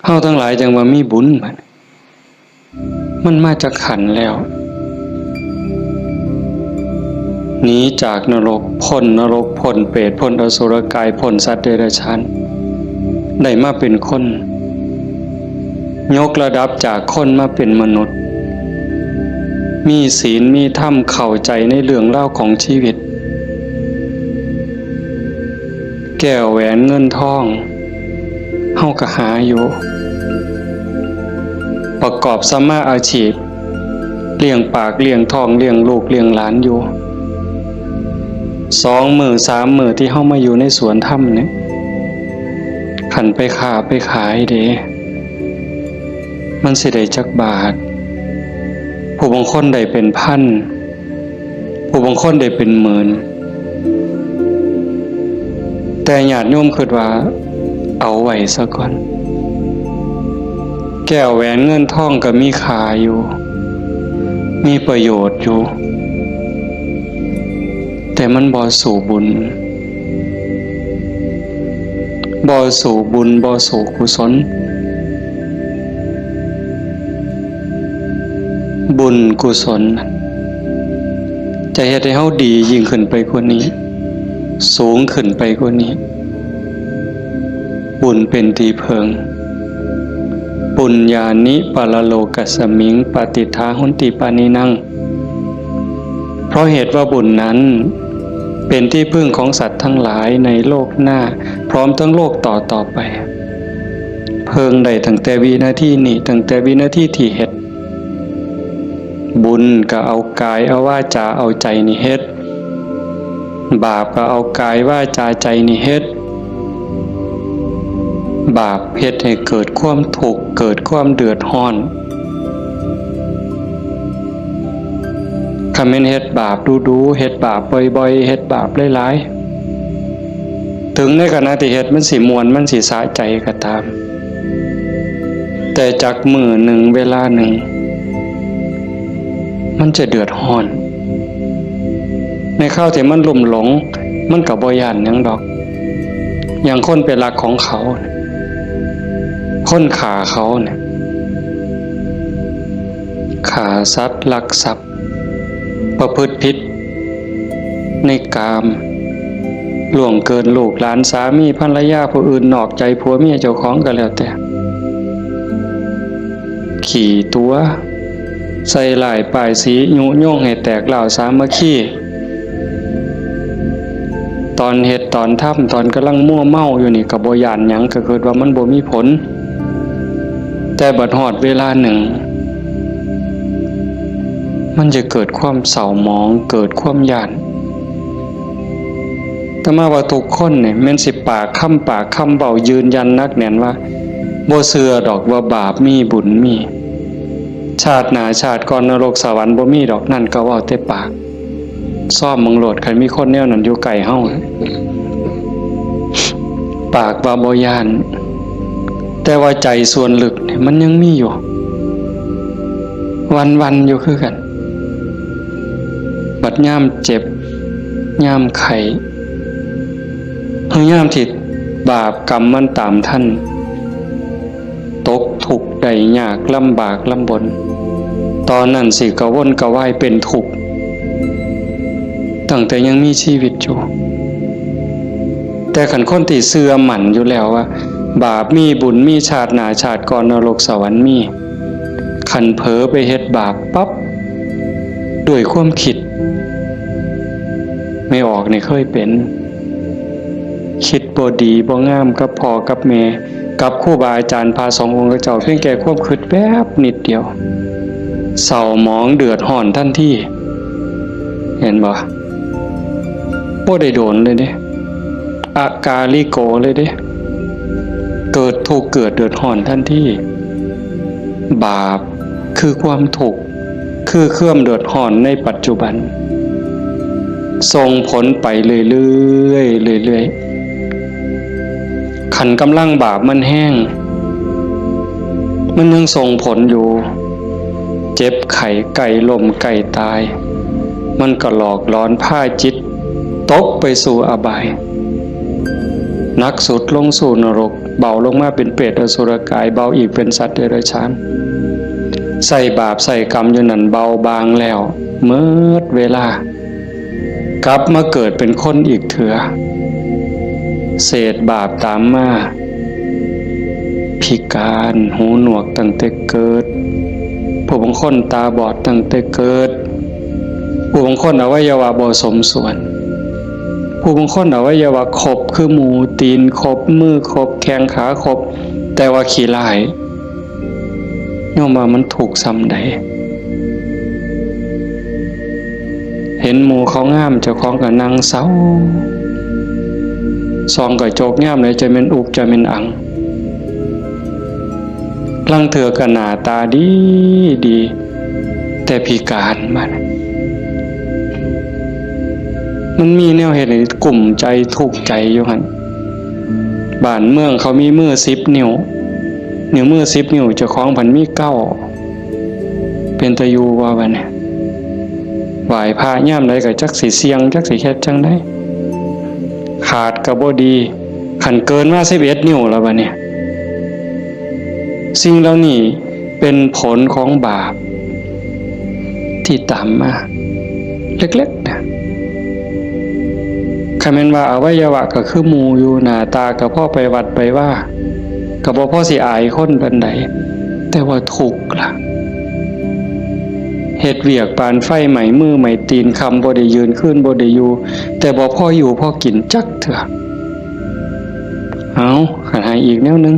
เฮาทั้งหลายจังว่ามีบุญมันมาจากขันแล้วหนีจากนรกพ้นนรกพ้นเปรตพ้นอสุรกายพ้นสัตว์เดรัจฉานได้มาเป็นคนยกระดับจากคนมาเป็นมนุษย์มีศีลมีธรรมเข้าใจในเรื่องเล่าของชีวิตแก้วแหวนเงินทองเฮาก็หาอยู่ประกอบสัมมาอาชีพเลี้ยงปากเลี้ยงท้องเลี้ยงลูกเลี้ยงหลานอยู่2 มื้อ3 มื้อที่เฮามาอยู่ในสวนธรรมเนี่ยขันไปค้าไปขายเด้มันสิได้จักบาทผู้บางคนได้เป็นพันผู้บางคนได้เป็นหมื่นแต่ญาติโยมคิดว่าเอาไว้ซะก่อนแก้วแหวนเงินทองก็มีค่าอยู่มีประโยชน์อยู่แต่มันบ่สู่บุญบ่สู่บุญบ่สู่กุศลบุญกุศลจะเฮ็ดให้เฮาดียิ่งขึ้นไปกว่านี้สูงขึ้นไปกว่านี้บุญเป็นที่เพิงปุญญานิปรโลกัสสมิงปฏิทาหุนติปานินังเพราะเหตุว่าบุญนั้นเป็นที่พึ่งของสัตว์ทั้งหลายในโลกหน้าพร้อมทั้งโลกต่อไปเพิงได้ตั้งแต่วินาทีนี้ตั้งแต่วินาทีที่เฮ็ดบุญก็เอากายเอาวาจาเอาใจนี่เฮ็ดบาปก็เอากายวาจาใจนี่เฮ็ดบาปเฮ็ดให้เกิดความทุกข์เกิดความเดือดร้อนคันแม่นเฮ็ดบาปดูๆเฮ็ดบาปบ่อยๆเฮ็ดบาปหลายๆถึงในขณะที่เฮ็ดมันสิม่วนมันสิสะใจก็ตามแต่จากมื้อหนึ่งเวลาหนึ่งมันจะเดือดร้อนในข้าวที่มันลุ่มหลงมันก็บ่ย้านหยังดอกอย่างคนเป็นรักของเขาคนฆ่าเขาเนี่ยฆ่าสัตว์ลักทรัพย์ประพฤติผิดในกามล่วงเกินลูกหลานสามีภรรยาผู้อื่นนอกใจผัวเมียเจ้าของก็แล้วแต่ขี่ตัวใส่ลายป้ายสียุโยงให้แตกเหล่าสามัคคีตอนเฮ็ดตอนทำตอนกำลังมั่วเมาอยู่นี่ก็บ่ย้านหยังก็คิดว่ามันบ่มีผลแต่บัดฮอดเวลาหนึ่งมันจะเกิดความเศร้าหมองเกิดความย้านแต่มาว่าทุกคนเนี่ยแม่นสิปากคำเว้ายืนยันนักแน่นว่าบ่เชื่อดอกว่าบาปมีบุญมีชาติหน้าชาติก่อนนรกสวรรค์บ่มีดอกนั่นก็เว้าแต่ปากซ่อมมึงโหลดคันมีคนแนวนั้นอยู่ไกลเฮาปากว่าบ่ย้านแต่ว่าใจส่วนลึกเนี่ยมันยังมีอยู่วันๆอยู่คือกันบัดยามเจ็บยามไข้เฮายามที่บาปกรรมมันตามท่านตกทุกข์ได้ยากลำบากลำบนตอนนั้นสิกระวนกระวายเป็นทุกข์ตั้งแต่ยังมีชีวิตอยู่แต่ขันคนที่เชื่อมั่นอยู่แล้วว่าบาปมีบุญมีชาติหน้าชาติก่อนนรกสวรรค์มีขันเผลอไปเฮ็ดบาปปั๊บด้วยความคิดไม่ออกนี่เคยเป็นคิดบ่ดีบ่งามกับพ่อกับแม่กับครูบาอาจารย์พาสององค์เจ้าเพียงแค่ความคิดแวบนิดเดียวเศร้าหมองเดือดร้อนทันทีเห็นบ่บ่ได้โดนเลยเด้อากาลิโกเลยเด้เกิดทุกข์เกิดเดือดร้อนทันทีบาปคือความทุกข์คือเครื่องเดือดร้อนในปัจจุบันส่งผลไปเรื่อยๆขันกำลังบาปมันแห้งมันยังส่งผลอยู่เจ็บไข้ไก่ล้มไก่ตายมันก็หลอกล้อนผ้าจิตตกไปสู่อบายนักสุดลงสู่นรก เบาลงมาเป็นเปรตอสุรกายเบาอีกเป็นสัตว์เดรัจฉานใส่บาปใส่กรรมอยู่นั่นเบาบางแล้วเมื่อเวลากลับมาเกิดเป็นคนอีกเถื่อเศษบาปตามมาพิการหูหนวกตั้งแต่เกิดผู้บางคนตาบอดตั้งแต่เกิดผู้บางคนอวัยวะบ่สมส่วนผู้บางคนอวัยวะครบคือหมูตีนครบมือครบแข้งขาครบแต่ว่าขี้ร้ายโยมว่ามันถูกซ้ำใดเห็นหมูเขางามเจ้าของก็นั่งเศร้าซองก็โจกงามเลยจะเป็นอุกจะเป็นอังลังเถือก็หน้าตาดีดีแต่พิการมันมีแนวเหตุให้กลุ่มใจทุกข์ใจอยู่หั่นบ้านเมืองเขามีมือ10 นิ้วมือ10 นิ้วเจ้าของพันมี9เป็นตะยูว่าบัดนี้ไหว้พระยามใดก็จักสิเสียงจักสิเฮ็ดจังได๋ขาดก็บ่ดีคันเกินมา11 นิ้วแล้วบัดนี้สิ่งเหล่านี้เป็นผลของบาปที่ตามมาเล็กๆนะคำแม่นว่าอวัยวะก็คือหมู่อยู่หน้าตาก็พอไปวัดไปว่าก็บ่พอสิอายคนปานใดแต่ว่าทุกข์ล่ะเฮ็ดเวียกปานไฟไหม้มือไหม้ตีนคำบ่ได้ยืนขึ้นบ่ได้อยู่แต่บ่พออยู่พอกินจักเถื่อเอาคันให้อีกแนวนึง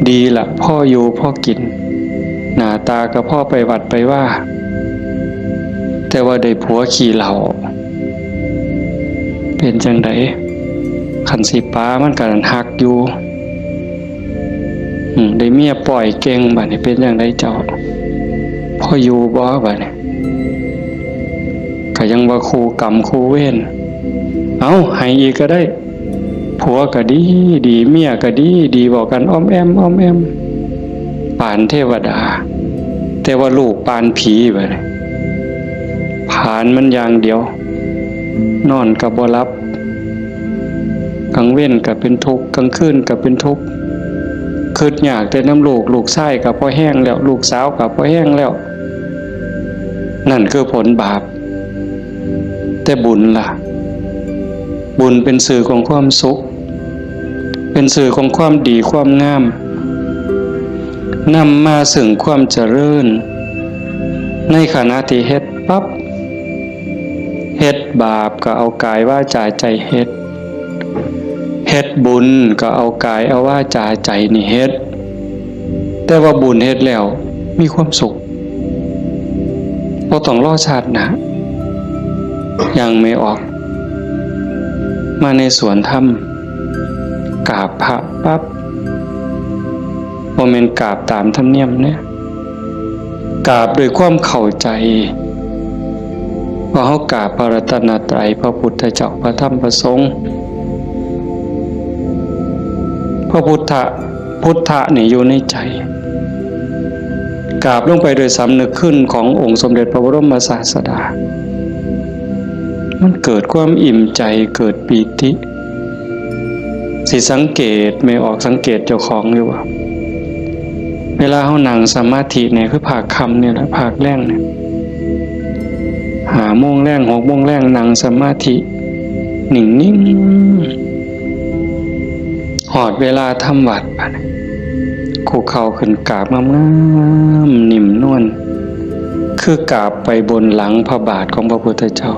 ดีล่ะพ่ออยู่พ่อกินหน้าตาก็พ่อไปวัดไปว่าแต่ว่าได้ผัวขี่เหล้าเป็นจังไดคันสิป้ามันก็หักอยู่ได้เมียปล่อยเก่งบัดนี้เป็นจังไดเจ้าพ่ออยู่บ่บัดนี้ก็ยังว่าคู่กรรมคู่เวรเอาให้อีกก็ได้ผัวก็ดีดีเมียก็ดีดีบอกกันอ้อมแอมปานเทวดาแต่ว่าลูกปานผีบัดนี้ผ่านมันอย่างเดียวนอนก็บ่หลับกลางเว้นก็เป็นทุกข์กลางคืนก็เป็นทุกข์คิดอยากแต่น้ำลูกชายก็พอแห้งแล้วลูกสาวก็พอแห้งแล้วนั่นคือผลบาปแต่บุญล่ะบุญเป็นสื่อของความสุขเป็นสื่อของความดีความงามนำมาซึ่งความเจริญในขณะที่เฮ็ดปั๊บเฮ็ดบาปก็เอากายวาจาใจเฮ็ดบุญก็เอากายเอาวาจาใจนี่เฮ็ดแต่ว่าบุญเฮ็ดแล้วมีความสุขบ่ต้องรอชาติหน้ายังไม่ออกมาในสวนธรรมกราบพระปั๊บบ่แม่นกราบตามธรรมเนียมเนี่ยกราบด้วยความเข้าใจว่าเฮากราบพระรัตนตรัยพระพุทธเจ้าพระธรรมพระสงฆ์พระพุทธะนี่อยู่ในใจกราบลงไปโดยสำนึกขึ้นขององค์สมเด็จพระบรมศาสดามันเกิดความอิ่มใจเกิดปีติสิสังเกตไม่ออกสังเกตเจ้าของอยู่ว่าเวลาเฮานั่งสมาธิเนี่ยคือภาคค่ำเนี่ยแหละภาคแรงเนี่ย5 โมงแรง6 โมงแรงนั่งสมาธินิ่งๆหอดเวลาทำวัดบัดนี้คู่เข่าขึ้นกราบงามๆนิ่มนวลคือกราบไปบนหลังพระบาทของพระพุทธเจ้า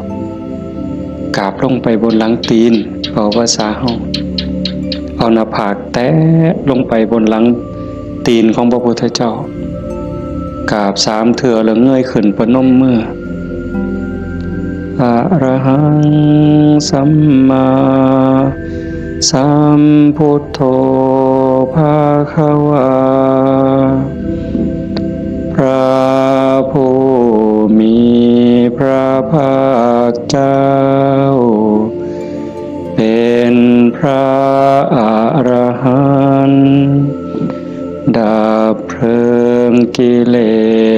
กราบลงไปบนหลังตีนเอาภาษาเฮาเอาหน้าผากแตะลงไปบนหลังตีนของพระพุทธเจ้ากราบ3 เทื่อแล้วเงยขึ้นประนมมืออะระหังสัมมาสัมพุทโธภะคะวาพระผู้มีพระภาคเจ้าเป็นพระอรหันต์ดับเพลิงกิเล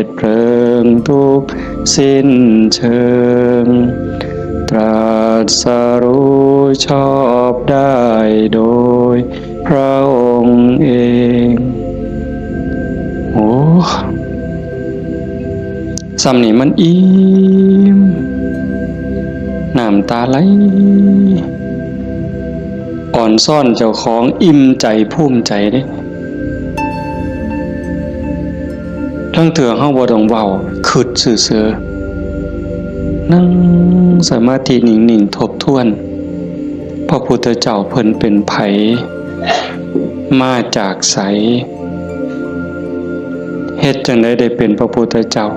สเพลิงทุกข์สิ้นเชิงตรัสรู้ชอบได้โดย พระองค์เองโอ้สำนี่มันอิ่มน้ำตาไหลอ่อนซ่อนเจ้าของอิ่มใจภูมิใจเด้ทั้งเถื่อเฮาบ่ต้องเว้าคิดซื่อๆนั่งสมาธินิ่งๆทบทวนพระพุทธเจ้าเพิ่นเป็นไผมาจากไสเฮ็ดจังได๋ได้เป็นพระพุทธเจ้า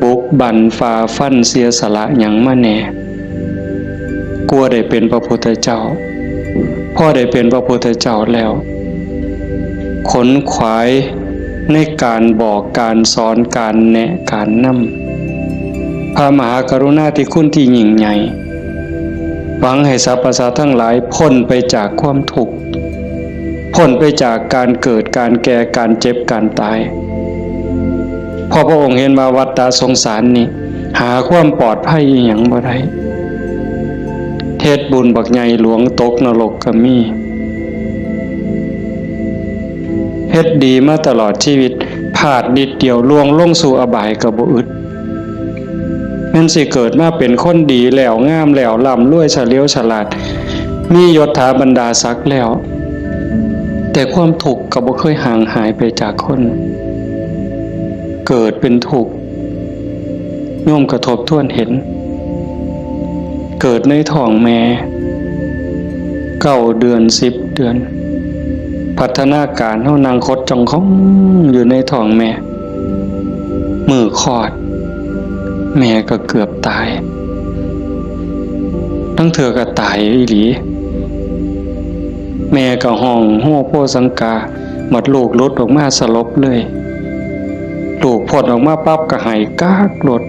บุกบั่นฝ่าฟันเสียสละหยังมาแน่กลัวได้เป็นพระพุทธเจ้าพอได้เป็นพระพุทธเจ้าแล้วขนขวายในการบอกการสอนการแนะการนำพระมหากรุณาธิคุณที่ยิ่งใหญ่หวังให้สรรพสัตว์ทั้งหลายพ้นไปจากความทุกข์พ้นไปจากการเกิดการแก่การเจ็บการตายพอพระองค์เห็นว่าวัฏฏะสงสารนี้หาความปลอดภัยอีหยังบ่ได้เทศบุญบักใหญ่หลวงตกนรกก็มีเฮ็ดดีมาตลอดชีวิตพลาดนิดเดียวล่วงลงสู่อบายก็บ่อึดแม่นสิเกิดมาเป็นคนดีแล้วงามแล้วร่ำรวยเฉลียวฉลาดมียศถาบรรดาศักดิ์แล้วแต่ความทุกข์ก็บ่เคยห่างหายไปจากคนเกิดเป็นทุกข์โยมกระทบทวนเห็นเกิดในท้องแม่9 เดือน10 เดือนพัฒนาการเฮานั่งคดจ้องของอยู่ในท้องแม่มือคลอดแม่ก็เกือบตายทั้งเธอก็ตายอีหลีแม่ก็ห้องโฮโพสังกาหมดลูกหลุดออกมาสลบเลยลูกพ้นออกมาปั๊บก็หายกากหลด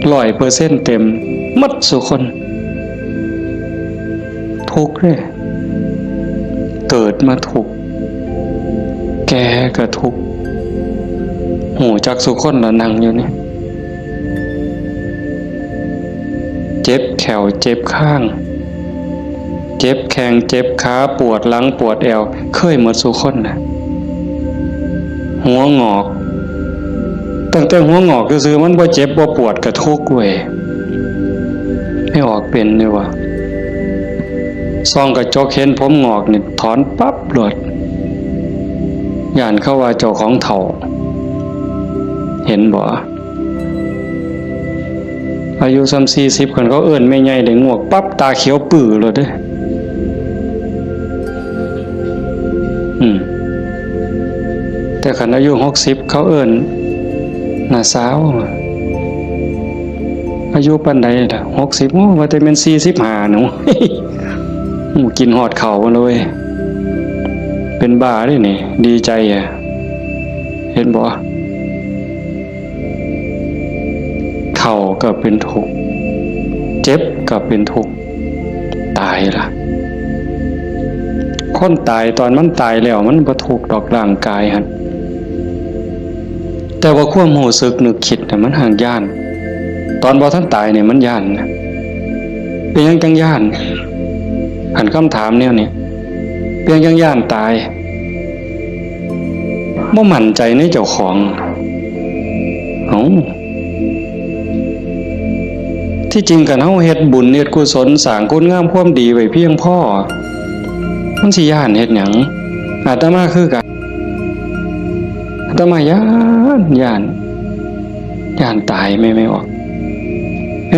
100%เต็มหมดสุคนทุกข์เลยเกิดมาทุกข์แก่ก็ทุกข์หูจักสุคนละนั่งอยู่นี่เจ็บแขวเจ็บข้างเจ็บแข้งเจ็บขาปวดหลังปวดแอวเคยหมดสุคนนะหัวงอกตั้งแต่หัวงอกก็คือมันบ่เจ็บบ่ปวดก็ทุกข์เว้ยไม่ออกเป็นเลยว่ะส่องกระจกเห็นผมงอกนี่ถอนปั๊บหลดย่านเข้าว่าเจ้าของเฒ่าเห็นบ่อายุ40คนเขาเอิ้นแม่ใหญ่ได้งวกปั๊บตาเขียวปื้อเลยเด้แต่คันอายุ60เขาเอิ้นน่าสาวอายุปานใดล่ะ60โอ้ว่าแต่แม่น45หนูกินฮอดข้าวเลยเป็นบ้าเด้นี่ดีใจอ่ะเห็นบ่เฒ่าก็เป็นทุกข์เจ็บก็เป็นทุกข์ตายล่ะคนตายตอนมันตายแล้วมันบ่ทุกข์ดอกร่างกายหั่นแต่ว่าความรู้สึกนึกคิดน่ะมันห่างย่านตอนบ่ทันตายเนี่ยมันย่านนะเป็นหยังจังย่านหันคำถามแนวนี้เป็นหยังจังย่านตายบ่มั่นใจในเจ้าของที่จริงกันเฮาเฮ็ดบุญเฮ็ดกุศลสร้างคุณงามความดีไว้เพียงพอมันสิย่านเฮ็ดหยังอาตมาคือกันอาตมาย่านตายไม่ออก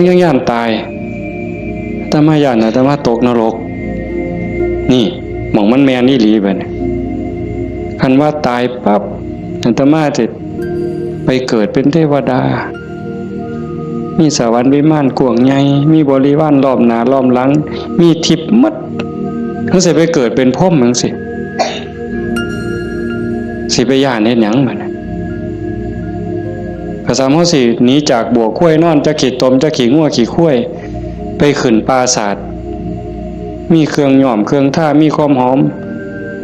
ยังย่านตายอาตมาย่านอาตมาตกนรกนี่หม่องมันแม่นอีหลีบัดนี้คันว่าตายปั๊บอาตมาจะไปเกิดเป็นเทวดามีสวรรค์วิมานกว้างใหญ่มีบริวารล้อมหน้าล้อมหลังมีทิพย์หมดทั้งสิไปเกิดเป็นพรหมจังสิไปย่านเฮ็ดหยังบัดนั้นก็สามารถสิหนีจากบ่วข้วยนอนจะขี้ตมจะขี้งัวขี้ข้วยไปขึ้นปราสาทมีเครื่องหย้อมเครื่องท่ามีความหอม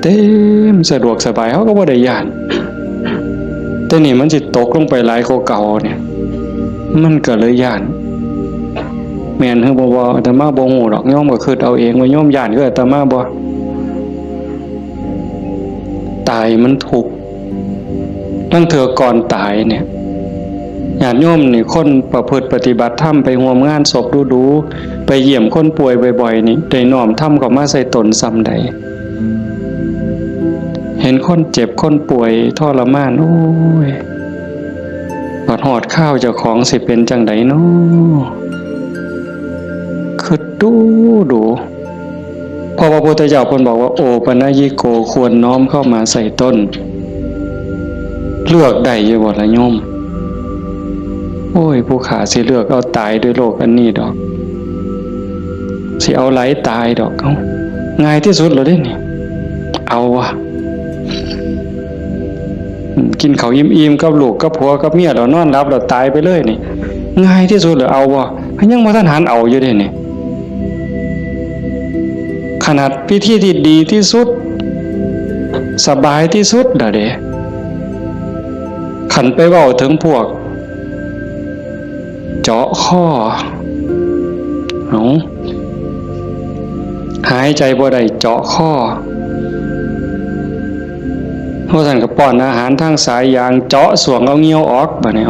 เต็มสะดวกสบายเฮาก็บ่ได้ย่านแต่นี่มันสิตกลงไปหลายกว่าเก่าเนี่ยมันก็เลยย่านแม่นคือบ่อาตมาบ่ฮู้ดอกโยมก็คิดเอาเองว่าโยมย่านคืออาตมาบ่ ตายมันทุกข์ตั้งเถื่อก่อนตายเนี่ยญาติโยมนี่คนประพฤติปฏิบัติธรรมไปร่วมงานศพดูๆไปเยี่ยมคนป่วยบ่อยๆนี่ได้น้อมธรรมเข้ามาใส่ตนซ้ำใดเห็นคนเจ็บคนป่วยทรมานโอ้ยบัดหอดข้าวเจ้าของสิเป็นจังไดเนาะคือดูพอพระพุทธเจ้าเพิ่นบอกว่าโอปนญิโกควรน้อมเข้ามาใส่ต้นเลือกได้อยู่บ่ละโยมโอ้ยผู้ขาสิเลือกเอาตายด้วยโรคอันนี้ดอกสิเอาไหลตายดอกเอาง่ายที่สุดเลยเด้นี่เอาวะกินข้าวอิ่มๆกับลูกกับผัวกับเมียแล้วนอนหลับแล้วตายไปเลยนี่ง่ายที่สุดเลยเอาวะยังบ่ทันหันเอาอยู่เด้นี่ขนาดพิธีที่ดีที่สุดสบายที่สุดเด้ขันไปเว้าถึงพวกเจาะข้อหายใจบ่ได้เจาะข้อเพราะท่านก็ป้อนอาหารทางสายยางเจาะส่วงเอาเงี้ยวออกบ่เนี่ย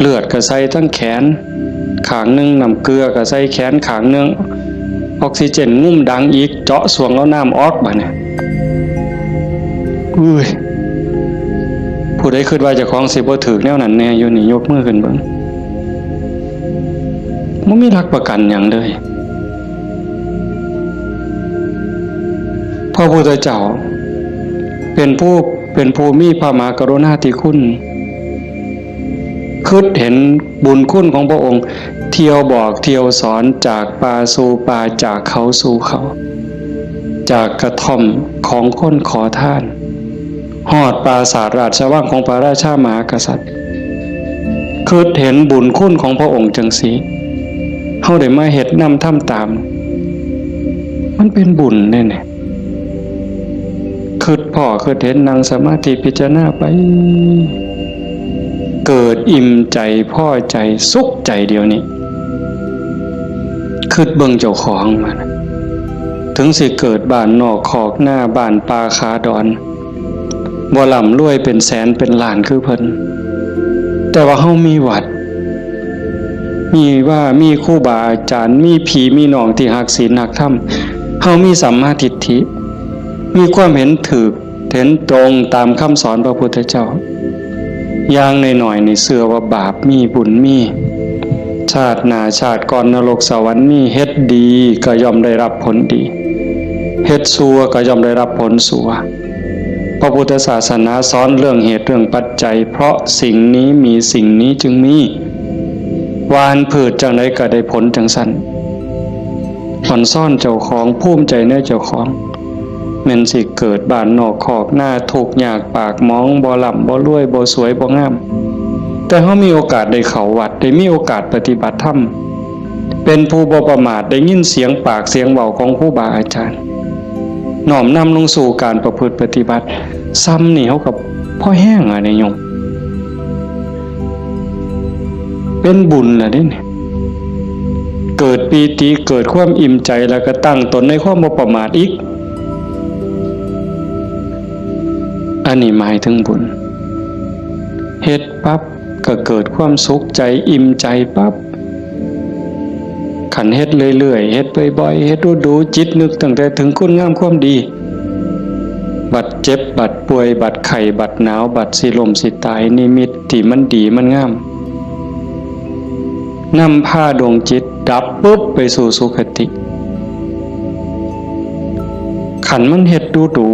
เลือดก็ใส่ทั้งแขนขางนึงน้ำเกลือก็ใส่แขนขางนึงออกซิเจนงุ่มดังอีกเจาะส่วงเอาน้ำออกบ่เนี่ยอุ้ยผู้ใดคิดว่าเจ้าของสิบ่ถูกแนวนั้นแน่อยู่นี่ยกมือขึ้นเบิ่งบ่มีหลักประกันหยังเลยพระพุทธเจ้าเป็นผู้มีพระมหากรุณาธิคุณคิดเห็นบุญคุณของพระองค์เที่ยวบอกเที่ยวสอนจากป่าสู่ป่าจากเขาสู่เขาจากกระท่อมของคนขอทานฮอดปราสาทราชวังของพระราชามหากษัตริย์คิดเห็นบุญคุณของพระองค์จังสีเฮาได้มาเฮ็ดนำทำตามมันเป็นบุญแน่ๆคิดพ่อคิดเห็นนั่งสมาธิพิจารณาไปเกิดอิ่มใจพ่อใจสุขใจเดียวนี้คิดเบิ่งเจ้าของมันถึงสิเกิดบ้านนอกขอกหน้าบ้านป่าขาดอนบ่ร่ำรวยเป็นแสนเป็นล้านคือเพิ่นแต่ว่าเฮามีวัดมีครูบาอาจารย์มีพี่มีน้องที่รักศีลรักธรรมเฮามีสัมมาทิฏฐิมีความเห็นถูกเห็นตรงตามคำสอนพระพุทธเจ้าอย่างน้อยๆนี่เชื่อว่าบาปมีบุญมีชาติหน้าชาติก่อนนรกสวรรค์มีเฮ็ดดีก็ย่อมได้รับผลดีเฮ็ดชั่วก็ย่อมได้รับผลชั่วพระพุทธศาสนาสอนเรื่องเหตุเรื่องปัจจัยเพราะสิ่งนี้มีสิ่งนี้จึงมีหวานพืชจังไดก็ได้ผลจังซั่นผ่อนซ่อนเจ้าของภูมิใจในเจ้าของแม่นสิเกิดบ้านนอกขอกหน้าทุกข์ยากปากหมองบ่ร่ำบ่รวยบ่สวยบ่งามแต่เฮามีโอกาสได้เข้าวัดได้มีโอกาสปฏิบัติธรรมเป็นผู้บ่ประมาทได้ยินเสียงปากเสียงเว้าของครูบาอาจารย์น้อมนำลงสู่การประพฤติปฏิบัติซ้ำนี่เฮากับพ่อแห้งอ่ะเนี่ยโยมเป็นบุญล่ะเด้นี่เกิดปีติเกิดความอิ่มใจแล้วก็ตั้งตนในความบ่ประมาทอีกอันนี้หมายถึงบุญเฮ็ดปั๊บก็เกิดความสุขใจอิ่มใจปั๊บขันเฮ็ดเรื่อยๆเฮ็ดบ่อยๆเฮ็ดดูๆจิตนึกตั้งแต่ถึงคุณงามความดีบัดเจ็บบัดป่วยบัดไข้บัดหนาวบัดสิล้มสิตายนิมิตที่มันดีมันงามนำพาดวงจิตดับปุ๊บไปสู่สุคติขันมันเฮ็ดดู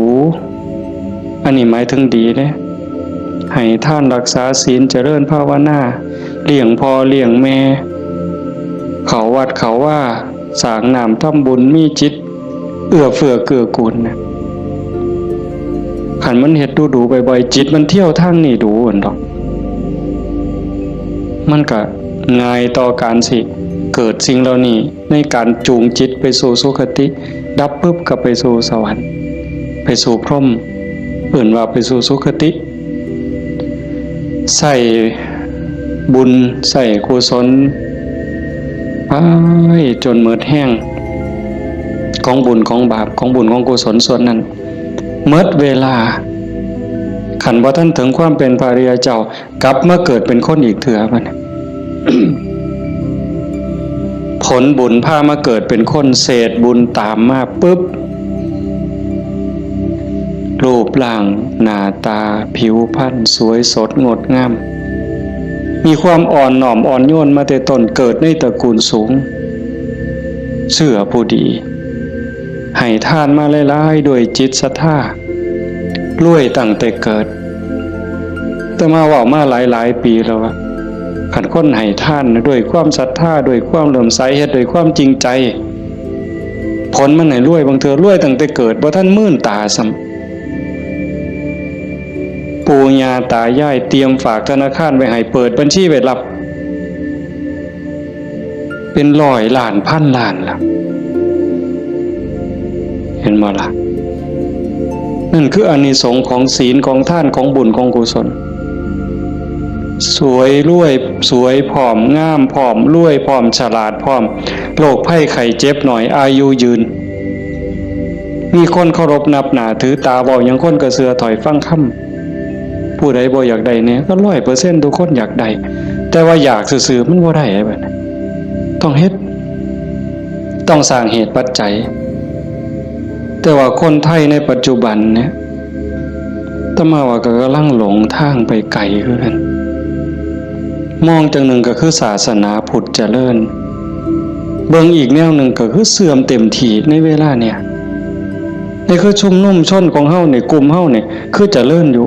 อันนี้หมายถึงดีเด้ให้ท่านรักษาศีลเจริญภาวนาเลี้ยงพ่อเลี้ยงแม่เขาวัดเขาว่าสร้างน้ำทำบุญมีจิตเอื้อเฟื้อเกื้อกูลนะขันมันเฮ็ดดูบ่อยๆจิตมันเที่ยวทางนี่ดูอั่นดอกมันก็ง่ายต่อการสิเกิดสิ่งเหล่านี้ในการจูงจิตไปสู่สุคติดับปุ๊บก็ไปสู่สวรรค์ไปสู่พรหมเอิ่นว่าไปสู่สุคติใส่บุญใส่กุศลไปจนหมดแห้งของบุญของบาปของบุญของกุศลส่วนนั้น เมื่อเวลาขันบ่ท่านถึงความเป็นพระอริยเจ้ากลับมาเกิดเป็นคนอีกเถื่อมัน ผลบุญพามาเกิดเป็นคนเศษบุญตามมาปุ๊บรูปร่างหน้าตาผิวพรรณสวยสดงดงามมีความอ่อนน้อมอ่อนโยนมาแต่ต้นเกิดในตระกูลสูงเชื่อผู้ดีให้ทานมาหลายๆด้วยจิตศรัทธารวยตั้งแต่เกิดแต่มาว่ามาหลายปีแล้วว่าขันคนให้ทานด้วยความศรัทธาด้วยความเลื่อมใสเฮ็ดด้วยความจริงใจผลมันให้รวยบางเทื่อรวยตั้งแต่เกิดบ่ทันมื่นตาซ้ำปู่ย่าตายายเตรียมฝากธนาคารไว้ให้เปิดบัญชีไว้รับเป็นร้อยล้านพันล้านล่ะเห็นบ่ล่ะนั่นคืออานิสงส์ของศีลของทานของบุญของกุศลสวยรวยสวยผอมงามผอมรวยผอมฉลาดผอมโรคภัยไข้เจ็บหน่อยอายุยืนมีคนเคารพนับหน้าถือตาเว้าหยังคนก็เชื่อถอยฟังคำผู้ใดบ่อยากได้เนี่ยก็ 100% ทุกคนอยากได้แต่ว่าอยากซื่อๆมันบ่ได้แบบนั้นต้องเฮ็ดต้องสร้างเหตุปัจจัยแต่ว่าคนไทยในปัจจุบันเนี่ยตมาว่าก็กำลังหลงทางไปไกลคือกันมองจังหนึ่งก็คือศาสนาพุทธเจริญเบิ่งอีกแนวหนึ่งก็คือเสื่อมเต็มที่ในเวลาเนี่ยนี่คือชุมนุมชนของเฮาในกลุ่มเฮาเนี่ยคือเจริญอยู่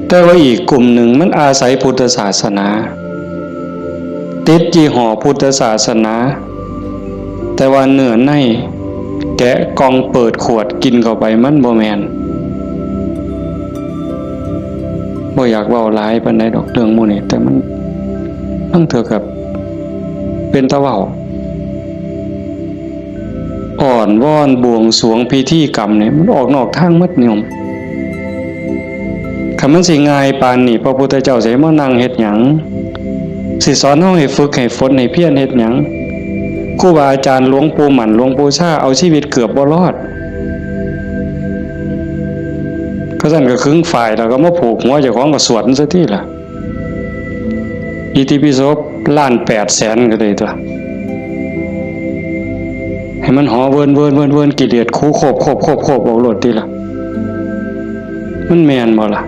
แต่ว่าอีกกลุ่มหนึ่งมันอาศัยพุทธศาสนาติดยี่ห้อพุทธศาสนาแต่ว่าเนื้อในแกะกล่องเปิดขวดกินเข้าไปมันบ่แม่นบ่อยากเว้าหลายปานใดดอกเรื่องหมู่นี้แต่มันทั้งเถื่อกับเป็นตะเว้าอ่อนวอนบวงสรวงพิธีกรรมเนี่ยมันออกนอกทางหมดนิยมคันมันสิง่ายปานนี้พระพุทธเจ้าสิมานั่งเฮ็ดหยังสิสอนเฮาให้ฝึกให้ฝนให้เพียรเฮ็ดหยังครูบาอาจารย์หลวงปู่หมั่นหลวงปู่ชาเอาชีวิตเกือบบ่รอดก็สั่นก็ครึ่งฝ่ายแล้วก็มาผูกหัวเจ้าของก็สวดซะทีล่ะอิติปิโส1,800,000ก็ได้ตัวให้มันหอเวินกิเลสคูโคบเอาโลดติล่ะมันแม่นบ่ล่ะ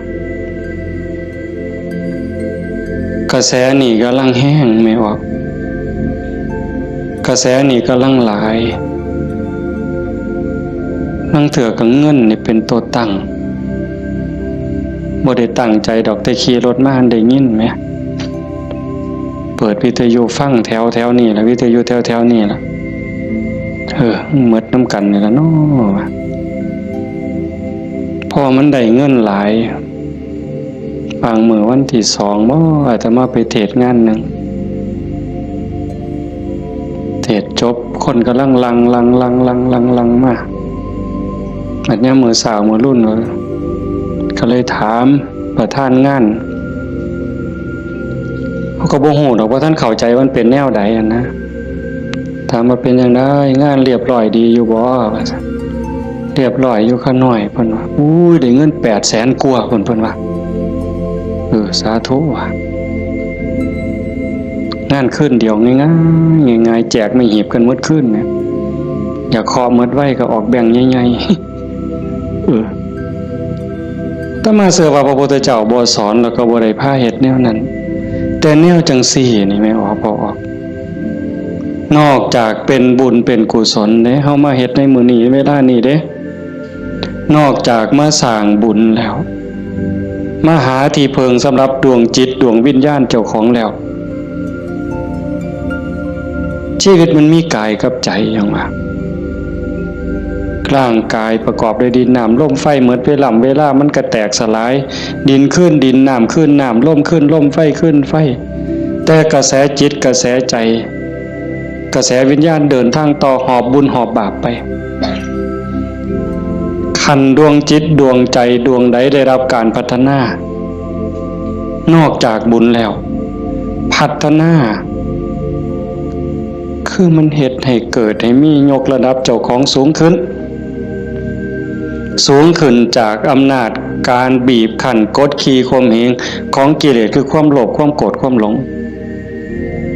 กระแสนี่กำลังแห้งไม่ออกกระแสนี่กำลังหลายนั่งเถื่อกับเงินนี่เป็นตัวตั้งบ่ได้ตั้งใจดอกแต่ขี่รถมาได้ยินไหมเปิดวิทยุฟังแถวนี่ล่ะวิทยุแถวนี่ล่ะหมดน้ำกันนี่ล่ะเนาะพอมันได้เงินหลายบางมื้อวันที่2บ่อาจจะมาไปเทศงานนึงเทศจบคนกำลังลังมาอันนี้มือสาวมือรุ่นก็เลยถามประธานงานเขาก็บ่ฮู้ดอกว่าท่านเข้าใจว่ามันเป็นแนวใดนะถามว่าเป็นจังได๋งานเรียบร้อยดีอยู่บ่ว่าซั่นเรียบร้อยอยู่ค่าน้อยเพิ่นว่าอุ้ยได้เงิน800,000กว่าเพิ่นว่าสาธุว่ะงานขึ้นเดียวง่ายๆแจกไม่หีบกันหมดขึ้นเนี่ยอย่าคอหมดไว้ก็ออกแบ่งใหญ่ๆถ้ามาเสือว่าพระพุทธเจ้าบ่สอนแล้วก็บ่ได้พาเฮ็ดแนวนั้นแต่แนวจังซี่นี่ไม่ออกบ่ออกนอกจากเป็นบุญเป็นกุศลเด้เฮามาเฮ็ดในมื้อนี้เวลานี้เด้นอกจากมาสร้างบุญแล้วมาหาที่เพิงสำหรับดวงจิตดวงวิญญาณเจ้าของแล้วชีวิตมันมีกายกับใจอย่างว่าร่างกายประกอบด้วยดินน้ำลมไฟเหมือนเวลามันก็แตกสลายดินขึ้นดินน้ำขึ้นน้ำลมขึ้นลมไฟขึ้นไฟแต่กระแสจิตกระแสใจกระแสวิญญาณเดินทางต่อหอบบุญหอบบาปไปขันดวงจิตดวงใจดวงใดได้รับการพัฒนานอกจากบุญแล้วพัฒนาคือมันเฮ็ดให้เกิดให้มียกระดับเจ้าของสูงขึ้น สูงขึ้นจากอำนาจการบีบคั้นกดขี่ข่มเหงของกิเลสคือความโลภความโกรธความหลง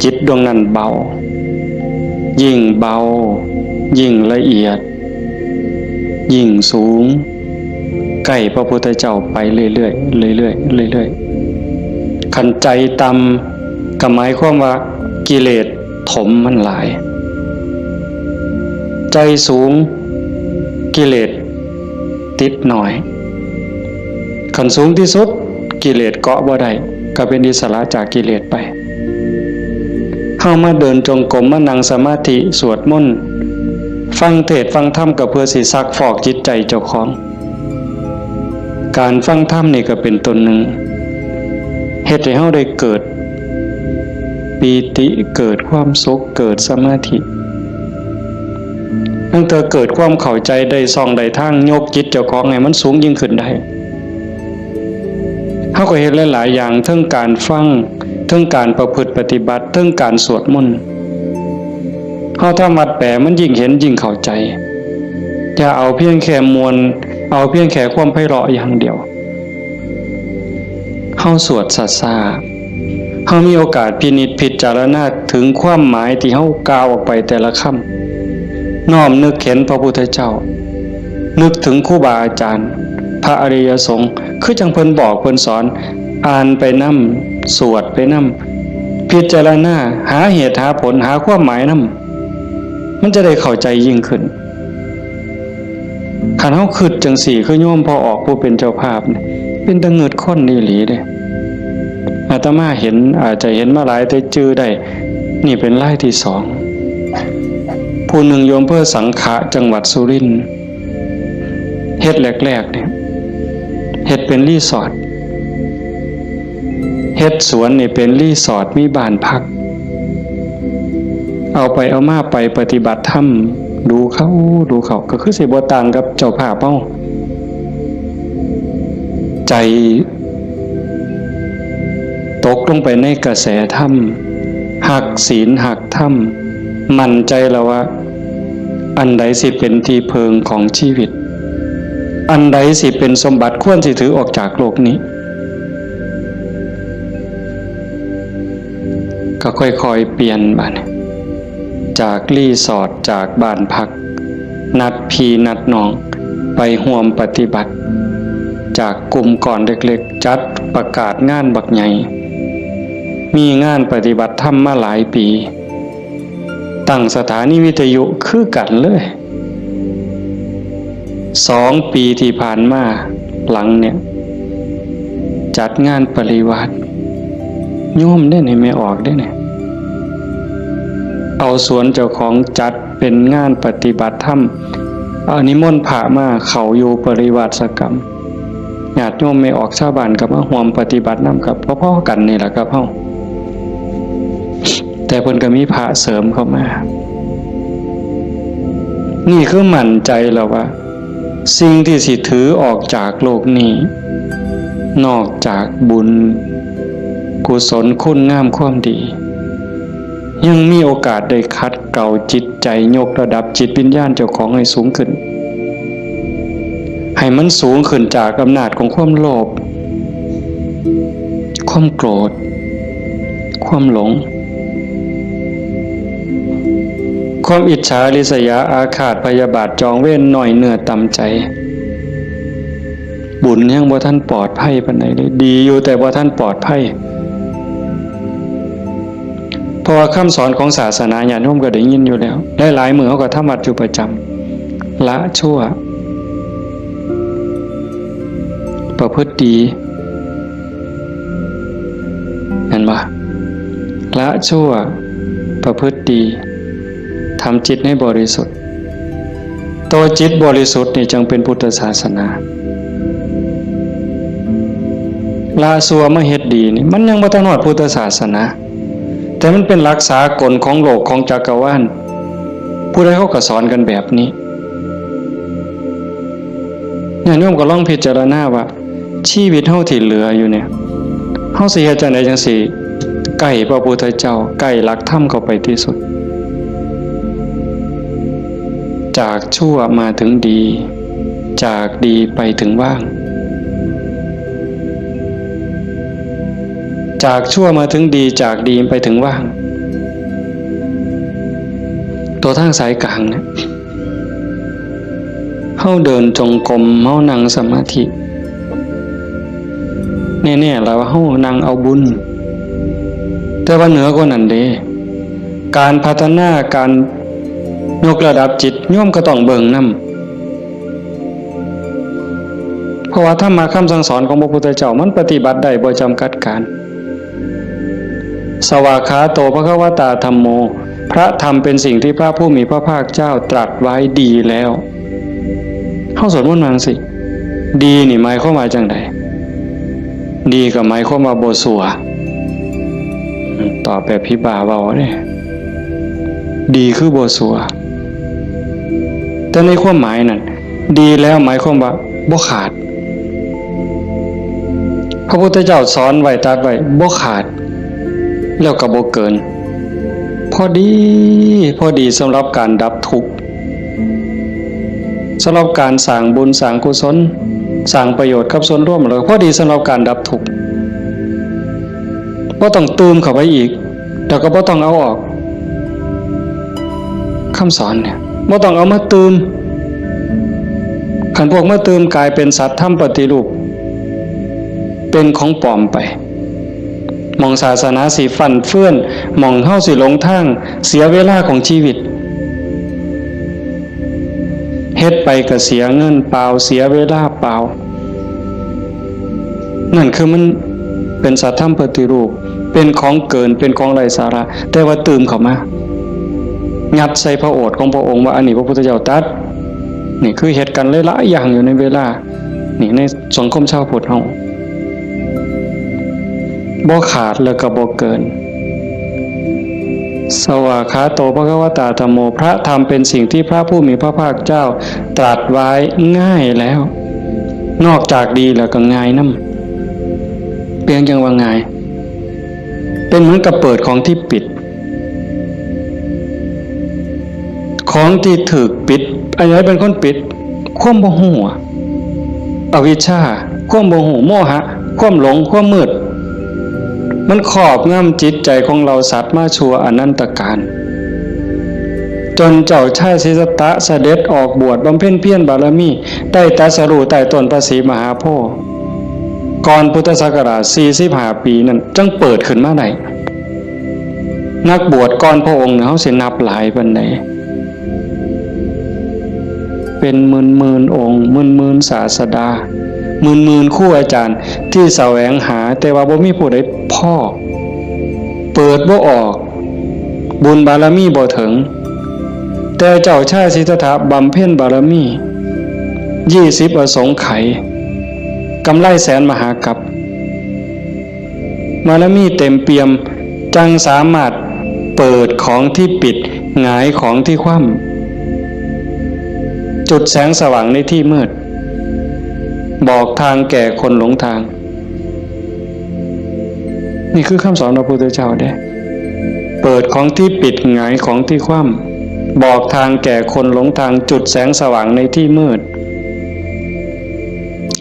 จิตดวงนั้นเบายิ่งเบายิ่งละเอียดยิ่งสูงใกล้พระพุทธเจ้าไปเรื่อยๆเรื่อยๆเรื่อยๆขันใจต่ำก็หมายความว่ากิเลสถมมันหลายใจสูงกิเลสติดหน่อยขันสูงที่สุดกิเลสเกาะบ่ได้ก็เป็นอิสระจากกิเลสไปเข้ามาเดินจงกรมมานั่งสมาธิสวดมนต์ฟังเทศน์ฟังธรรมก็เพื่อสิซักฟอกจิตใจเจ้าของการฟังธรรมนี่ก็เป็นตนหนึ่งเฮ็ดให้เฮาได้เกิดปีติเกิดความสุขเกิดสมาธิตั้งแต่เกิดความเข้าใจได้ส่องได้ทางยกจิตเจ้าของให้มันสูงยิ่งขึ้นได้เฮาก็เฮ็ดหลายๆอย่างทั้งการฟังทั้งการประพฤติปฏิบัติทั้งการสวดมนต์เฮาทำวัดแปลมันยิ่งเห็นยิ่งเข้าใจอย่าเอาเพียงแค่มวลเอาเพียงแค่ความไพเราะอย่างเดียวเฮาสวดซ่าๆเฮามีโอกาสพินิจพิจารณาถึงความหมายที่เฮากล่าวออกไปแต่ละคำน้อมนึกเห็นพระพุทธเจ้านึกถึงครูบาอาจารย์พระอริยสงฆ์คือจังเพิ่นบอกเพิ่นสอนอ่านไปนำสวดไปนำพิจารณาหาเหตุหาผลหาความหมายนำมันจะได้เข้าใจยิ่งขึ้นคันเฮาคิดจังสี่คือโยมพอออกผู้เป็นเจ้าภาพนี่เป็นตะเงิดคนอีหลีเด้อาตมาเห็นอาจจะเห็นมาหลายแต่จื้อได้นี่เป็นรายที่สองผู้หนึ่งโยมเพื่อสังขะจังหวัดสุรินทร์เฮ็ดแรกๆเนี่ยเฮ็ดเป็นรีสอร์ทเฮ็ดสวนนี่เป็นรีสอร์ทมีบ้านพักเอาไปเอามาไปปฏิบัติธรรมดูเขาก็คือสิบ่ต่างกับเจ้าภาพเฮาใจตกลงไปในกระแสธรรมหักศีลหักธรรมมั่นใจแล้วว่าอันใดสิเป็นที่เพิงของชีวิตอันใดสิเป็นสมบัติควรสิถือออกจากโลกนี้ก็ค่อยๆเปลี่ยนบัดจากรีสอร์ทจากบ้านพักนัดพี่นัดน้องไปร่วมปฏิบัติจากกลุ่มก่อนเล็กๆจัดประกาศงานบักใหญ่มีงานปฏิบัติธรรมมาหลายปีตั้งสถานีวิทยุคือกันเลย2 ปีที่ผ่านมาหลังเนี่ยจัดงานปริวาสโยมได้เนี่ยไม่ออกได้เนี่ยเอาสวนเจ้าของจัดเป็นงานปฏิบัติธรรมเอานิมนต์พระมาเขาอยู่ปริวาสกรรมญาติโยมไม่ออกชาวบ้านกับมาร่วมปฏิบัตินำกับพ่อๆกันนี่แหละครับเฮาแต่เพิ่นก็มีพระเสริมเข้ามานี่คือมั่นใจแล้วว่าสิ่งที่สิถือออกจากโลกนี้นอกจากบุญกุศลคุณงามความดียังมีโอกาสได้คัดเกลาจิตใจยกระดับจิตวิญญาณเจ้าของให้สูงขึ้นให้มันสูงขึ้นจากอำนาจของความโลภความโกรธความหลงความอิจฉาริษยาอาฆาตพยาบาทจองเวรหน่อยเนื้อต่ำใจบุญยังบ่ทันปลอดภัยปานใดเลยดีอยู่แต่บ่ทันปลอดภัยเพราะว่าคำสอนของศาสนาญาติโยมก็ได้ยินอยู่แล้วหลายๆมื้อเฮาก็ทำวัดอยู่ประจำละชั่วประพฤติดีเห็นบ่ละชั่วประพฤติดีทำจิตให้บริสุทธิ์ตัวจิตบริสุทธิ์นี่จึงเป็นพุทธศาสนาละชั่วมาเฮ็ดดีนี่มันยังบ่ทันฮอดพุทธศาสนาแต่มันเป็นหลักสากลของโลกของจักรวาลผู้ใดเขาก็สอนกันแบบนี้ญาติโยมก็ลองพิจารณาว่าชีวิตเฮาที่เหลืออยู่เนี่ยเฮาสิเฮ็ดจังได๋จังสิใกล้พระพุทธเจ้าใกล้หลักธรรมเข้าไปที่สุดจากชั่วมาถึงดี จากดีไปถึงว่างจากชั่วมาถึงดีจากดีไปถึงว่างตัวทางสายกลางเนี่ยเฮาเดินจงกรมเฮานั่งสมาธิแน่ๆแล้วเฮานั่งเอาบุญแต่ว่าเหนือกว่านั้นเด้การพัฒนาการยกระดับจิตโยมก็ต้องเบิ่งนำเพราะว่าธรรมะคำสั่งสอนของพระพุทธเจ้ามันปฏิบัติได้บ่จำกัดการสวากขาโตภควตาธัมโมพระธรรมเป็นสิ่งที่พระผู้มีพระภาคเจ้าตรัสไว้ดีแล้วเฮาสวดมนต์ว่าจังซี่ดีนี่หมายความว่าจังไดดีก็หมายความว่าบ่ชั่วตอบแบบพี่บ่าเว้าเด้ดีคือบ่ชั่วแต่ในความหมายนั้นดีแล้วหมายความว่าบ่ขาดพระพุทธเจ้าสอนไว้ตรัสไว้บ่ขาดแล้วก็บ่เกินพอดีสำหรับการดับทุกข์สำหรับการสร้างบุญสร้างกุศลสร้างประโยชน์กับส่วนรวมแล้วพอดีสำหรับการดับทุกข์บ่ต้องเติมเข้าไปอีกแต่ก็บ่ต้องเอาออกคำสอนเนี่ยบ่ต้องเอามาเติมคันพวกมาเติมกลายเป็นสัตว์ทำปฏิรูปเป็นของปลอมไปมองศาสนาสิฟันเฟื่อนมองเฮาสิหลงทางเสียเวลาของชีวิตเฮ็ดไปก็เสียเงินเปล่าเสียเวลาเปล่านั่นคือมันเป็นสัตว์ธรรมปฏิรูปเป็นของเกินเป็นของไร้สาระแต่ว่าตื่มเข้ามายัดใส่พระโอษฐ์ของพระองค์ว่าอันนี้พระพุทธเจ้าตรัสนี่คือเหตุการณ์หลายๆอย่างอยู่ในเวลานี่ในสังคมชาวพุทธเฮาบ่ขาดแล้วก็บ่เกินสวากขาโตภควตาธัมโมพระธรรมเป็นสิ่งที่พระผู้มีพระภาคเจ้าตรัสไว้ง่ายแล้วนอกจากดีแล้วก็ง่ายนำเพียงจังว่าง่ายเป็นเหมือนกับเปิดของที่ปิดของที่ถูกปิดอันไหนเป็นคนปิดความบ่ฮู้อวิชชาความบ่ฮู้โมหะความหลงความมืดมันครอบงำจิตใจของเราสัตว์มาชั่วอนันตกาลจนเจ้าชายสิทธัตถะเสด็จออกบวชบำเพ็ญเพียรบารมีได้ตรัสรู้ใต้ต้นพระศรีมหาโพธิ์ก่อนพุทธศักราช45ปีนั้นจึงเปิดขึ้นมาได้นักบวชก่อนพระองค์เฮาสินับหลายปานใดเป็นหมื่นองค์หมื่นศาสดาหมื่นครูอาจารย์ที่แสวงหาแต่ว่าบ่มีผู้ใดพ่อเปิดบ่ออกบุญบารมีบ่ถึงแต่เจ้าชายสิทธัตถะบำเพ็ญบารมี20อสงไขยกำไรแสนมหากัปบารมีเต็มเปี่ยมจังสามารถเปิดของที่ปิดหงายของที่คว่ำจุดแสงสว่างในที่มืดบอกทางแก่คนหลงทางนี่คือคำสอนพระพุทธเจ้าเด้เปิดของที่ปิดหงายของที่คว่ำบอกทางแก่คนหลงทางจุดแสงสว่างในที่มืด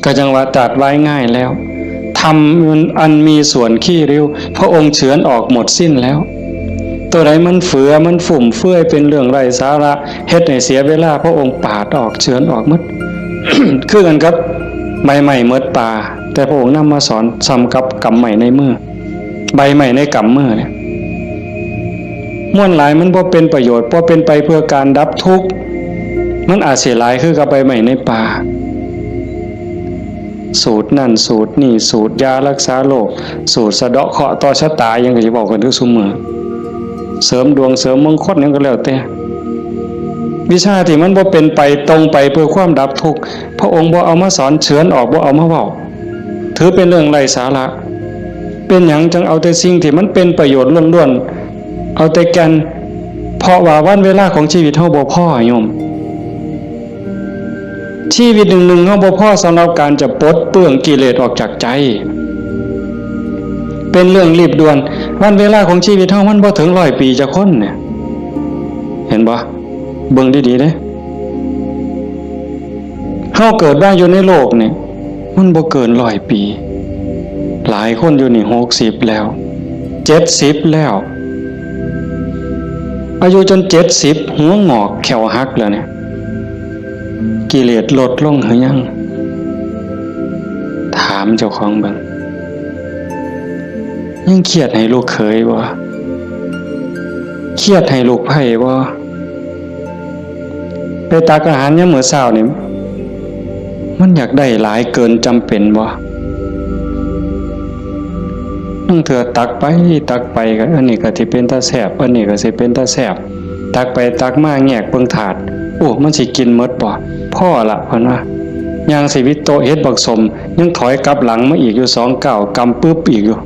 ก็จังว่าตรัสไว้ง่ายแล้วทำอันมีส่วนขี้ริ้วพระองค์เฉือนออกหมดสิ้นแล้วตัวใดมันเฟือมันฝุ่มเฟื่อยเป็นเรื่องไร้สาระเฮ็ดให้เสียเวลาพระองค์ปาดออกเฉือนออกหมด คือกันครับใบใหม่เมดป่าแต่พระองค์นำมาสอนซ้ำกับกำใหม่ในมือใบใหม่ในกำมือเนี่ยม่วนหลายมันบ่เป็นประโยชน์บ่เป็นไปเพื่อการดับทุกข์มันอาจเสียหลายคือกับใบใหม่ในป่าสูตรนั่นสูตรนี่สูตรยารักษาโรคสูตรสะเดาะเคราะห์ต่อชะตายังก็สิบอกกันทุกซุมื้อเสริมดวงเสริมมงคลหยังก็แล้วแต่วิชาที่มันบ่เป็นไปตรงไปเพื่อความดับทุกข์พระองค์บ่เอามาสอนเฉือนออกบ่เอามาเว้าถือเป็นเรื่องไร้สาระเป็นหยังจังเอาแต่สิ่งที่มันเป็นประโยชน์ล้วนๆเอาแต่แก่นเพราะว่าวันเวลาของชีวิตเฮาบ่พอโยมชีวิตหนึ่งๆเฮาบ่พอสำหรับการจะปลดเปลื้องกิเลสออกจากใจเป็นเรื่องรีบด่วนวันเวลาของชีวิตเฮามันบ่ถึง100 ปีจะคนเนี่ยเห็นบ่เบิ่งดีๆเด้เฮ เฮาเกิดมาอยู่ในโลกนี่มันบ่เกิน100 ปีหลายคนอยู่นี่60แล้ว70แล้วอายุจน70หัวงอกแขวหักแล้วเนี่ยกิเลสลดลงหรือยังถามเจ้าของบ้างยังเครียดให้ลูกเขยบ่เครียดให้ลูกไผ่บ่ไปตักอาหารยามมื้อเช้านี่มันอยากได้หลายเกินจำเป็นบ่นั่งเถื่อตักไปก็อันนี้ก็สิเป็นตาแซ่บอันนี้ก็สิเป็นตาแซ่บตักไปตักมาแงกเบิ่งถาดโอ้มันสิกินหมดบ่พ่อละเพิ่นว่าย่างชีวิตโตเฮ็ดบักสมยังถอยกลับหลังมาอีกอยู่2 ก้าวกำปึ๊บอีกอยู่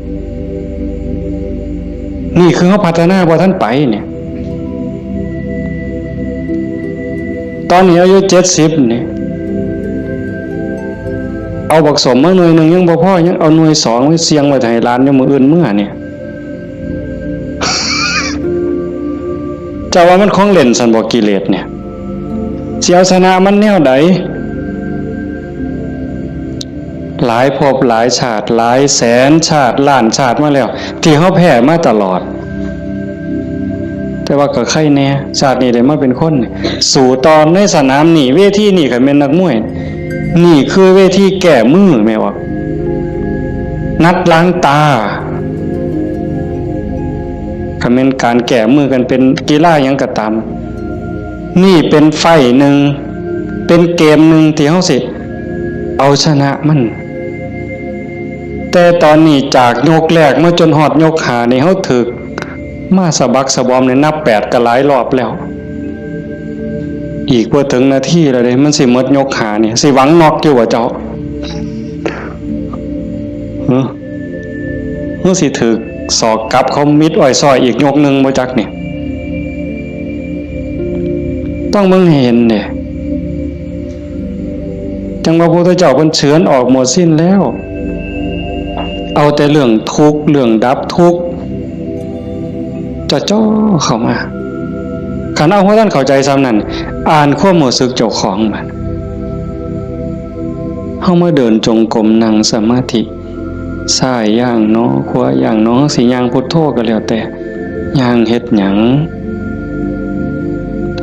นี่คือเขาพัฒนาบ่ทันไปเนี่ยตอนนี้อายุ70นี่เอาบักสมมาหน่วยหนึ่งยังบ่พอยังเอาหน่วย2ไว้เสียงไว้ให้หลานยังมื้ออื่นมื้อเนี่ย จะว่ามันของเล่นสันบ่กิเลสเนี่ยสิเอาชนะมันแนวใดหลายภพหลายชาติหลายแสนชาติล้านชาติมาแล้วที่เฮาแพ้มาตลอดแต่ว่าก็ใครแน่ชาตินี้ได้มาเป็นคนสู่ตอนในสนามนี่เวทีนี่ก็เป็นนักมวยนี่คือเวทีแก้มือแม่ว่านัดล้างตาก็เป็นการแก้มือกันเป็นกีฬาหยังก็ตามนี่เป็นไฟหนึ่งเป็นเกมหนึ่งที่เฮาสิเอาชนะมันแต่ตอนนี้จากยกแรกมาจนฮอดยก5นี่เฮาถึกมาสะบักสะบอมในนับ8ก็หลายรอบแล้วอีกบ่ถึงนาทีแล้วเด้มันสิหมดยก5นี่สิหวังน็อกอยู่ว่าเจ้าสิถึกศอกกลับเขามิดอ้อยซอยอีกยกนึงบ่จักนี่ต้องมึงเห็นเด้จังว่าพระพุทธเจ้าเพิ่นเฉือนออกหมดสิ้นแล้วเอาแต่เรื่องทุกข์เรื่องดับทุกข์จะจ้อเข้ามาคันเอาเพราะท่านเข้าใจซ้ำนั้นอ่านความรู้สึกเจ้าของมันเฮามาเดินจงกรมนั่งสมาธิซ้ายย่างเนาะขวาย่างเนาะสิย่างพุทโธก็แล้วแต่ย่างเฮ็ดหยัง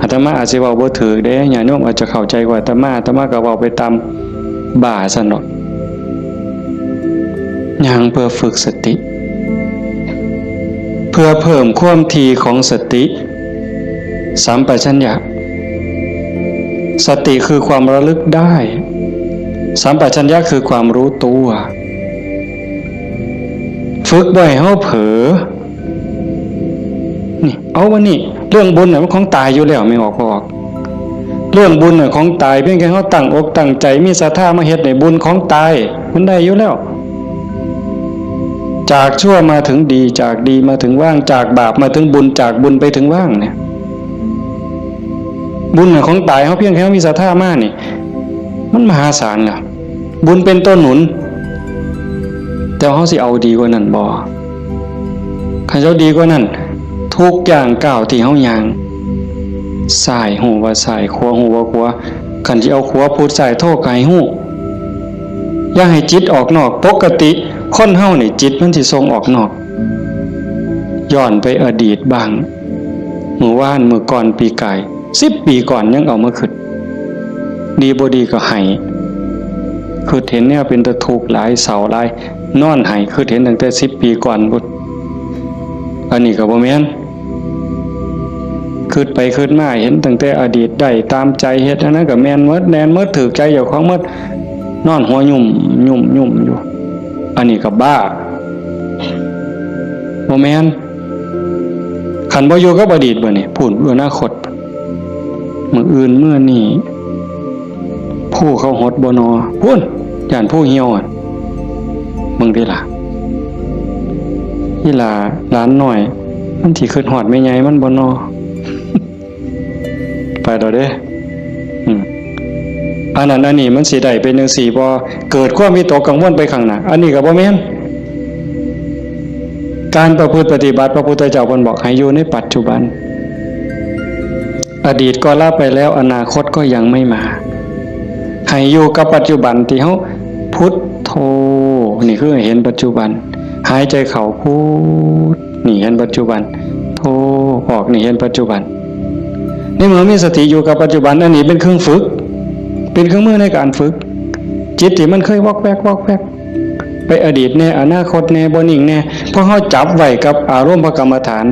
อาตมาอาจสิเว้าบ่ถูกเด้ญาติโยมอาจจะเข้าใจกว่าอาตมาก็เว้าไปตามบ่าซั่นเนาะย่างเพื่อฝึกสติเพื่อเพิ่มความถี่ของสติสัมปชัญญะสติคือความระลึกได้สัมปชัญญะคือความรู้ตัวฝึกบ่อยเฮาเผลอนี่เอาวันนี้เรื่องบุญน่ะมันของตายอยู่แล้วไม่ออกบ่ออกเรื่องบุญน่ะของตายเพียงแค่เฮาตั้งอกตั้งใจมีศรัทธามาเฮ็ดในบุญของตายมันได้อยู่แล้วจากชั่วมาถึงดีจากดีมาถึงว่างจากบาปมาถึงบุญจากบุญไปถึงว่างเนี่ยบุญน่ะของตายเฮาเพียงแค่มีศรัทธามานี่มันมหาศาลน่ะบุญเป็นต้นหนุนแต่เฮาสิเอาดีกว่านั้นบ่คันเจ้าดีกว่านั้นทุกอย่างก้าวที่เฮาย่างซ้ายหูว่าซ้ายขวาหูว่าขวาคันสิเอาขวาพูดซ้ายโทก็ให้ฮู้อย่าให้จิตออกนอกปกติคนเฮานี่จิตมันสิส่งออกนอกย้อนไปอดีตบ้างมื้อวานมื้อก่อนปีกาย10 ปีก่อนยังเอามาคิดดีบ่ดีก็ให้คือเห็นแนวเป็นตะทุกข์หลายเศร้าหลายนอนให้คือเห็นตั้งแต่10 ปีก่อนพุ่นอันนี้ก็บ่แม่นคิดไปคิดมาเห็นตั้งแต่อดีตได้ตามใจเฮ็ดอันนั้นก็แม่นหมดแน่นหมดถูกใจเจ้าของหมดนอนหัวยุ่มอยู่อันนี้ก็บ้าบ่แม่นคันบ่อยู่กับอดีตบ่นี่พูดอนาคตมื้ออื่นมื้อนี้ผู้เขาหดบ่นอพุ่นย่านผู้เหี่ยวอ่ะมึงติล่ะอีหลาหลานน้อยมันสิคิดฮอดแม่ใหญ่มันบ่นอ ไปดอกเด้อันนั้นอันนี้มันสิได้เป็นจังซี่บ่เกิดความวิตกกังวลไปข้างหน้าอันนี้ก็บ่แม่นการประพฤติปฏิบัติพระพุทธเจ้าเพิ่นบอกให้อยู่ในปัจจุบันอดีตก็ละไปแล้วอนาคตก็ยังไม่มา ให้อยู่กับปัจจุบันที่เฮาพุทโธนี่คือเห็นปัจจุบันหายใจเข้าพุทนี่เห็นปัจจุบันโธออกนี่เห็นปัจจุบันนี่เมื่อมีสติอยู่กับปัจจุบันอันนี้เป็นเครื่องฝึกเป็นเครื่องมือในการฝึกจิตที่มันเคยวอกแวกไปอดีตแน่อนาคตแน่บ่นิ่งแน่เพราะเฮาจับไว้กับอารมณ์พระกรรมฐาน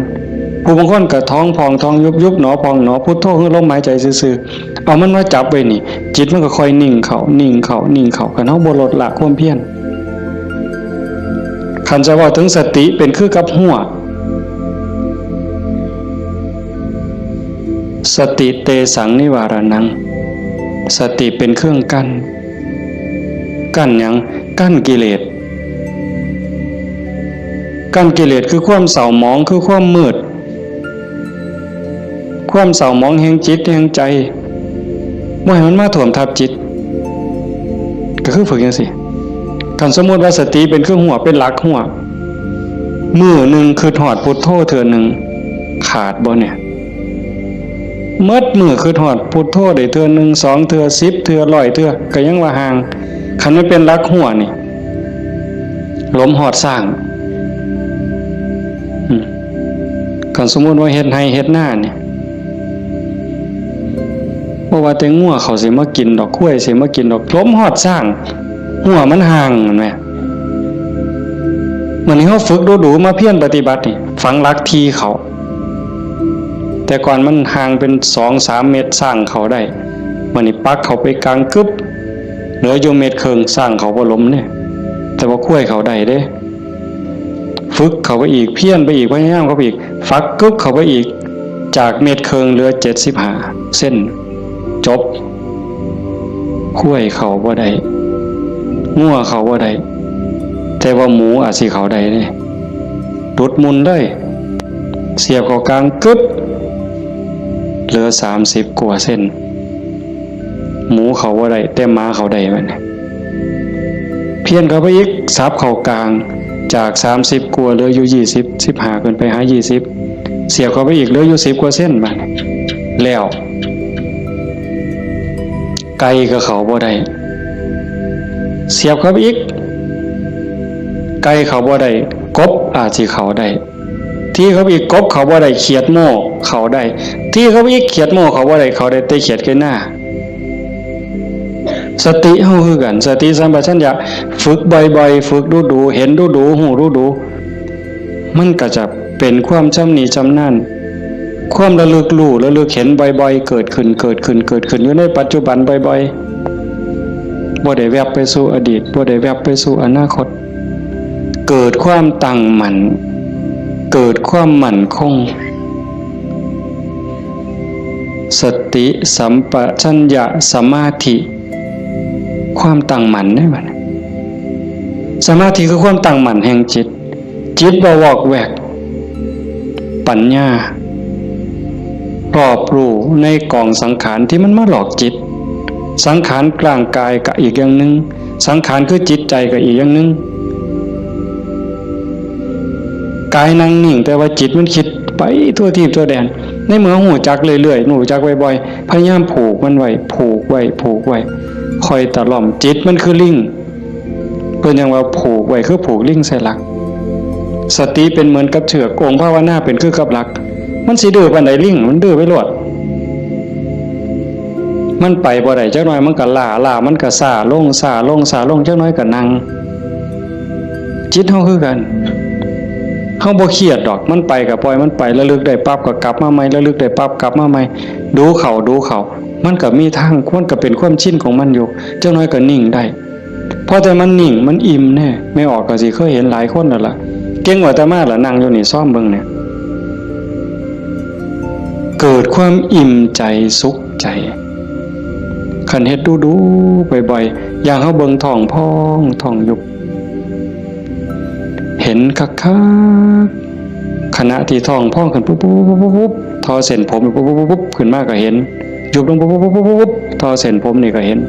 ผู้บางคนก็ท้องพองท้องยุบหนอพองหนอพุทโธคือลมหายใจซื่อๆเอามันมาจับไว้นี่จิตมันก็ค่อยนิ่งเข้าคันเฮาบ่ลดละความเพียรคันจะว่าถึงสติเป็นคือกับหัวสติเตสังนิวารนังสติเป็นเครื่องกั้นหยังกั้นกิเลสคือความเศร้าหมองคือความมืดความเศร้าหมองแห่งจิตแห่งใจบ่ให้มันมาท่วมทับจิตก็คือฝึกจังซี่คันสมมุติว่าสติเป็นเครื่องหัวเป็นหลักหัวมื้อนึงคือหอดพุทโธเทื่อนึงขาดบ่เนี่ยเมื่อมือคือถอดพุทโธได้เทื่อนึง2เทื่อ10เทื่อ100เทื่อก็ยังว่าห่างคันมันเป็นหลักหัวนี่ลมหอดสร้างคันสมมุติว่าเฮ็ดให้เฮ็ดหน้านี่บ่ว่าแต่งัวเขาสิมากินดอกกล้วยสิมากินดอกลมหอดสร้างหัวมันห่างนั่นแหละมื้อนี้เฮาฝึกดูๆมาเพียรปฏิบัตินี่ฝังหลักทีเขาแต่ก่อนมันห่างเป็น 2-3 เมตรสร้างเขาได้มื้อนี้ปักเขาไปกลางกึบเหลืออยู่เมตรครึ่งสร้างเขาบ่ล้มเนี่ยแต่ว่าคุ้ยเขาได้เด้ฝึกเขาไปอีกเพี้ยนไปอีกพยายามเขาไปอีกฟักกึบเขาไปอีกจากเมตรครึ่งเหลือ75เส้นจบคุ้ยเขาบ่ได้งัวเขาบ่ได้แต่ว่าหมูอาจสิเขาได้เด้ดุดมุนได้เสียบเข้ากลางกึบเหลือ30กว่าเส้นหมูเขาบ่ได้แต่หมาเขาได้มันเพี้ยนเขาไปอีกซับเข้ากลางจาก30กว่าเหลืออยู่20 15ขึ้นไปหา20เสียบเข้าไปอีกเหลืออยู่10กว่าเส้นบัดแล้วไก่ก็เขาบ่ได้เสียบเข้าไปอีกไก่เขาบ่ได้กบอาจสิเขาได้ที่เขาอีกกบเขาบ่ได้เขียดโม่เขาได้ที่เขาอีกเขียดโม่เขาบ่ได้เขาได้แต่เขียดแค่หน้าสติเฮาคือกันสติสัมปชัญญะฝึกบ่อยๆฝึกดูๆเห็นดูๆหูดูๆมันก็จะเป็นความชำนิชำนาญความระลึกรู้ระลึกเห็นบ่อยๆเกิดขึ้นอยู่ในปัจจุบันบ่อยๆบ่ได้แวบไปสู่อดีตบ่ได้แวบไปสู่อนาคตเกิดความตั้งมั่นเกิดความมั่นคงสติสัมปชัญญะสมาธิความตั้งมั่นได้บัดสมาธิคือความตั้งมั่นแห่งจิตบ่วอกแวกปัญญารอบรู้ในกองสังขารที่มันมาหลอกจิตสังขารกลางกายก็อีกอย่างนึงสังขารคือจิตใจก็อีกอย่างนึงกายนั่งนิ่งแต่ว่าจิตมันคิดไปทั่วทิพย์ทั่วแดนในเมื่อหูจักเรื่อยๆหูจักบ่อยๆพยายามผูกมันไว้ผูกไว้คอยตะล่อมจิตมันคือลิงเพิ่นยังว่าผูกไว้คือผูกลิงใส่หลักสติเป็นเหมือนกับเชือกองค์ภาวนาเป็นคือกับหลักมันสิดื้อปานใดลิงมันดื้อไปโลดมันไปบ่ได้จักหน่อยมันก็ล่ามันก็ซ่าลงจักหน่อยก็นั่งจิตเฮาคือกันเฮาบ่เครียดดอกมันไปก็ปล่อยมันไประลึกได้ปั๊บก็กลับมาใหม่ระลึกได้ปั๊บกลับมาใหม่ดูเขามันก็มีทางมันก็เป็นความชินของมันอยู่จักหน่อยก็นิ่งได้พอแต่มันนิ่งมันอิ่มแน่ไม่ออกก็สิเคยเห็นหลายคนแล้วล่ะเก่งกว่าแต่มาล่ะนั่งอยู่นี่ซ่อมเบิ่งเนี่ยเกิดความอิ่มใจสุขใจคันเฮ็ดดูบ่อยๆอย่างเฮาเบิ่งท้องพองท้องยุบเห็นคักๆขณะที่ท้องพองขึ้นปุ๊บทอเส้นผมปุ๊บขึ้นมาก็เห็นยุบลงปุ๊บทอเส้นผมนี่ก็เห็น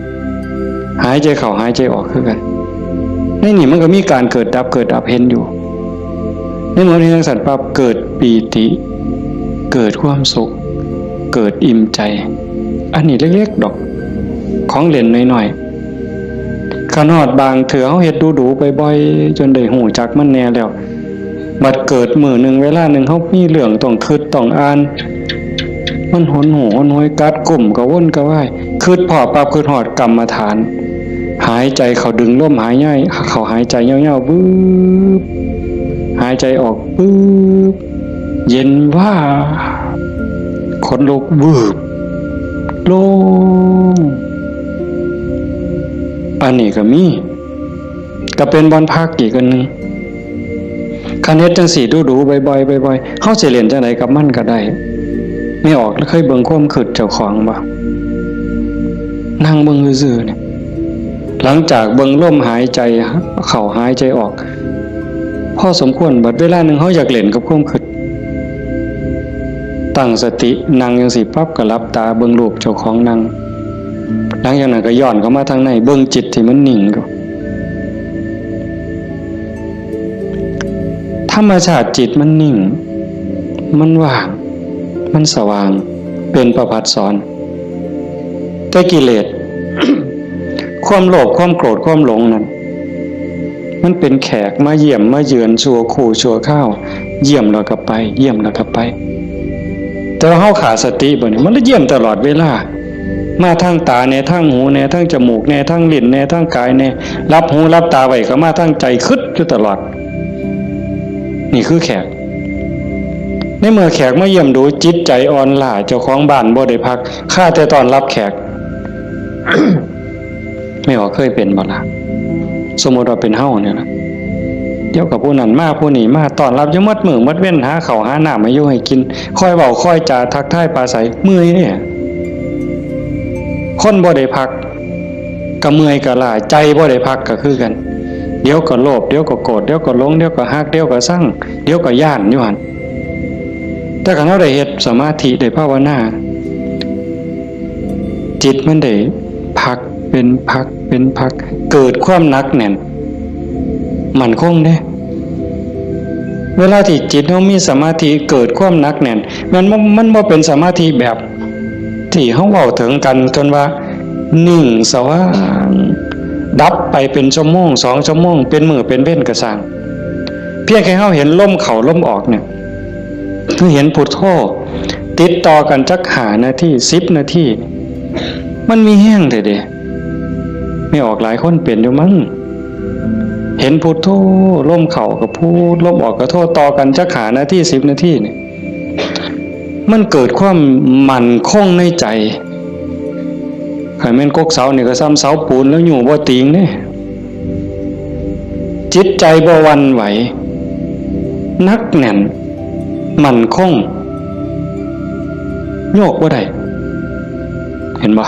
หายใจเข้าหายใจออกคือกันในนี่มันก็มีการเกิดดับเห็นอยู่ในเมื่อที่ทั้งสัตว์ปั๊บเกิดปีติเกิดความสุขเกิดอิ่มใจอันนี้เล็กๆดอกของเล่นน้อยๆ ขนอดบางเถื่อเฮาเฮ็ดดูๆบ่อยๆจนได้หูจักมันแน่แล้วบัดเกิดมื้อหนึ่งเวลาหนึ่งเฮามีเรื่องต้องคิดต้องอ่านมันหนหูหนหวยกัดกลุ่มกระวนกระวายคิดพอปั๊บคิดฮอดกรรมฐานหายใจเข้าดึงลมหายใจเข้าหายใจยาวๆบึ๊บหายใจออกบึ๊บเย็นว่าขนลุกวืบโล่งอันนี้ก็มีก็เป็นบอนพักอีกอันนึงคันเฮ็ดจังสี่ดูๆบ่อยๆบ่อยๆเฮาสิเล่นจังไดกับมันก็ได้ไม่ออกแล้วเคยเบิ่งความคิดเจ้าของบ่นั่งเบิ่งซื่อๆเนี่ยหลังจากเบิ่งลมหายใจเข้าหายใจออกพอสมควรบัดเวลานึงเฮาอยากเล่นกับความคิดตั้งสตินั่งจังซี่ปั๊บก็หลับตาเบิ่งรูปเจ้าของนั่งหลังจากนั้นก็ย้อนเข้ามาทางในเบิ่งจิตที่มันนิ่งก็ธรรมชาติจิตมันนิ่งมันว่างมันสว่างเป็นประภัสสรแต่กิเลส ความโลภความโกรธความหลงนั้นมันเป็นแขกมาเยี่ยมมาเยือนชั่วคู่ชั่วข้าวเยี่ยมแล้วก็ไปเยี่ยมแล้วก็ไปแต่ว่าเฮาขาดสติบ่นี่มันเยี่ยมตลอดเวลามาทางตาแน่ทางหูแน่ทางจมูกแน่ทางลิ้นแน่ทางกายแน่รับหูรับตาไว้ก็มาทางใจคิดอยู่ตลอดนี่คือแขกในเมื่อแขกมาเยี่ยมดูจิตใจอ่อนล้าเจ้าของบ้านบ่ได้พักข้าแต่ตอนรับแขก ไม่ว่าเคยเป็นบ่ล่ะสมมุติว่าเป็นเฮาเนี่ยนะเดี๋ยวกับผู้นั้นมาผู้นี้มาต้อนรับอยู่หมดมื้อหมดเว้นหาข้าวหาน้ำมาอยู่ให้กินคอยเว้าคอยจาทักทายปราศัยเมื่อยเนี่ยคนบ่ได้พักก็เมื่อยก็ล้าใจบ่ได้พักก็คือกันเดี๋ยวก็โลภเดี๋ยวก็โกรธเดี๋ยวก็หลงเดี๋ยวก็ฮักเดี๋ยวก็ซังเดี๋ยวก็ย่านอยู่หั่นแต่คันเฮาได้เฮ็ดสมาธิได้ภาวนาจิตมันได้พักเป็นพักเป็นพักเกิดความหนักแน่นมั่นคงเด้เวลาที่จิตเฮามีสมาธิเกิดความหนักแน่นมันบ่เป็นสมาธิแบบที่เฮาเว้าถึงกันจนว่านิ่งสว่างดับไปเป็นชั่วโมง2ชั่วโมงเป็นมื้อเป็นเว้นก็สร้างเพียงแค่เฮาเห็นลมเข้าลมออกเนี่ยคือเห็นพุทโธติดต่อกันจัก5นาที10นาทีมันมีแห้งเด้ไม่ออกหลายคนเป็นอยู่มั้งเห็นพุทโธลมเข้าก็พูดลมออกก็โธต่อกันจัก5นาที10นาทีนี่มันเกิดความมั่นคงในใจใครแม่นกกเสานี่ก็ซ้ำเสาปูนแล้วอยู่บ่ติงเด้จิตใจบ่หวั่นไหวนักแน่นมั่นคงโยกบ่ได้เห็นบ่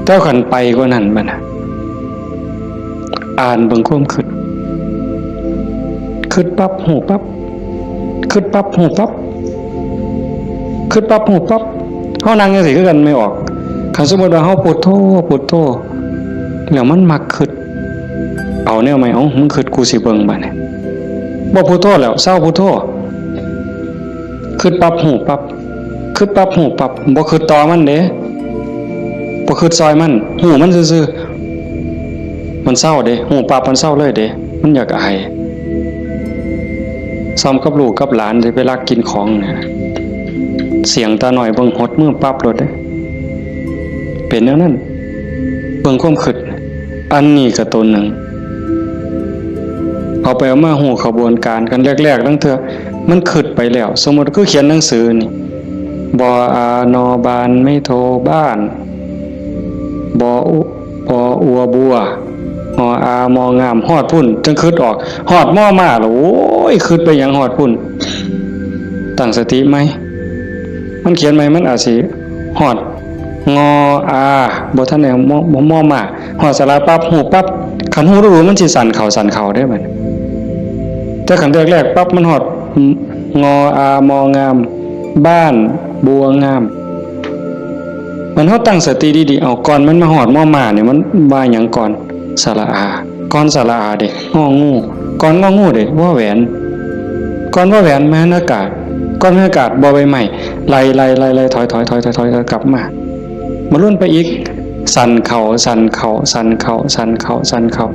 เจ้าขันไปกว่านั้นบัดน่ะอ่านเบิ่งความคิดปั๊บหูปั๊บคิดปั๊บหูปั๊บคิดปั๊บหูปั๊บเฮานั่งจังซี่คือกันไม่ออกคันสมมุติว่าเฮาพุทโธพุทโธแล้วมันมักคิดเอาแนวใหม่เอามึงคิดกูสิเบิ่งบัดนี้บ่พุทโธแล้วเศร้าพุทโธคิดปั๊บหูปั๊บคิดปั๊บหูปั๊บบ่คิดต่อมันเด้บ่คิดซอยมันหูมันซื่อๆมันเศร้าเด้หูปั๊บมันเศร้าเลยเด้มันอยากอายซ้อมกับลูกกับหลานสิไปลักกินของเนี่ยเสียงตาหน่อยเบิ่งหดมือปั๊บโลดเด้เป็นแนวนั้นเบิ่งความคิดอันนี้ก็ตัวหนึ่งเอาไปเอามาหูขบวนการกันแรกๆตั้งเถอะมันคิดไปแล้วสมมุติคือเขียนหนังสือนี่บออานอบานไม่โทบ้านบออัวบัวหออามองามฮอดพุ่นจังคิดออกฮอดม่อมาแล้วโอ้ยคิดไปหยังฮอดพุ่นตั้งสติไหมมันเขียนไหมมันอาจสิฮอดงออาบ่ทันได้ม่อมาฮอดสระปั๊บหูปั๊บคันหูรู้มันสิสั่นเข่าได้บัดแต่คันแรกๆปั๊บมันฮอดงออามองามบ้านบัวงามมันเฮาตั้งสติดีๆเอาก่อนมันมาฮอดม่อมาเนี่ยมันว่าหยังก่อนสระอาก่อนสระอาเด้งองูก่อนงองูเด้ว่าแหวนก่อนว่าแหวนแม่นอากาศก่อนอากาศบ่ใบไม้ไล่ถอยกลับมารุ่นไปอีก สั่นเข่าสั่นเข่าสั่นเข่าสั่นเข่าสั่นเข่า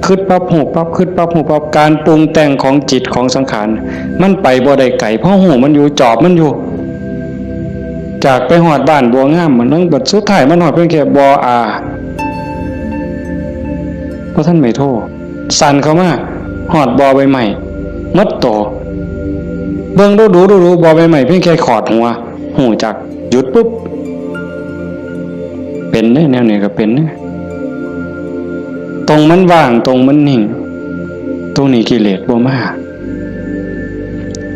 คิดปั๊บหูปั๊บคิดปั๊บหูปั๊บการปรุงแต่งของจิตของสังขารมันไปบ่ได้ไกลเพราะหูมันอยู่จอบมันอยู่จากไปหอดบ้านบัวงามมันต้องบัดสุดท้ายมันหอดเพียงแค่บออาเพราะท่านไม่โทษสั่นเข้ามาหอดบอใบใหม่มัดโตเบิ่งดูบอใบใหม่เพียงแค่ขอดหัวหูจักหยุดปุ๊บเป็นเนี่ยแนวนี้ก็เป็นเนี่ยตรงมันว่างตรงมันนิ่งตรงนี้กิเลสบ่มา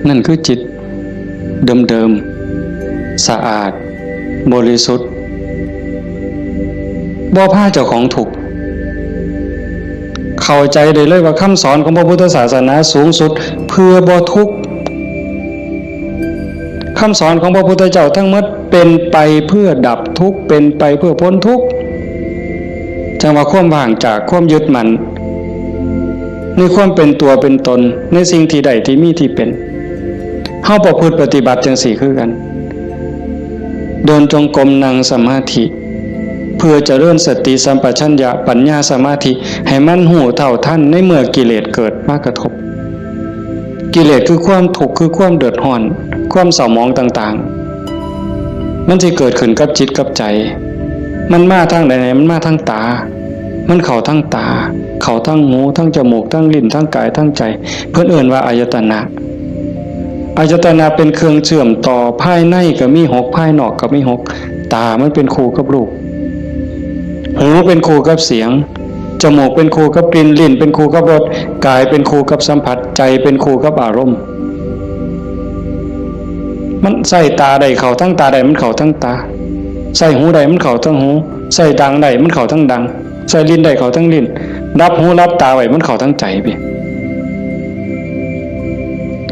นั่นคือจิตเดิมๆสะอาดบริสุทธิ์บ่พาเจ้าของถูกเข้าใจได้เลยว่าคำสอนของพระพุทธศาสนาสูงสุดเพื่อบ่ทุกข์คำสอนของพระพุทธเจ้าทั้งหมดเป็นไปเพื่อดับทุกข์เป็นไปเพื่อพ้นทุกข์จังว่าความว่างจากความยึดมั่นในความเป็นตัวเป็นตนในสิ่งที่ใดที่มีที่เป็นเฮาประพฤติปฏิบัติจังสี่คือกันเดินจงกรมนั่งสมาธิเพื่อเจริญสติสัมปชัญญะปัญญาสมาธิให้มันหูเท่าทันในเมื่อกิเลสเกิดมากระทบกิเลสคือความทุกข์คือความเดือดร้อนความเศร้าหมองต่างๆมันจะเกิดขึ้นกับจิตกับใจมันมาทางไหนมันมาทางตามันเข้าทางตาเข้าทางหูทางจมูกทางลิ้นทางกายทางใจเพิ่นเอิ้นว่าอายตนะอายตนะเป็นเครื่องเชื่อมต่อภายในก็มี6ภายนอกก็มี6ตามันเป็นคู่กับรูปหูเป็นคู่กับเสียงจมูกเป็นคู่กับกลิ่นลิ้นเป็นคู่กับรสกายเป็นคู่กับสัมผัสใจเป็นคู่กับอารมณ์มันใส่ตาใดเข้าทั้งตาใดมันเข้าทั้งตาใส่หูใดมันเข้าทั้งหูใส่ดังใดมันเข้าทั้งดังใส่ลิ้นใดเข้าทั้งลิ้นรับหูรับตาไว้มันเข้าทั้งใจไป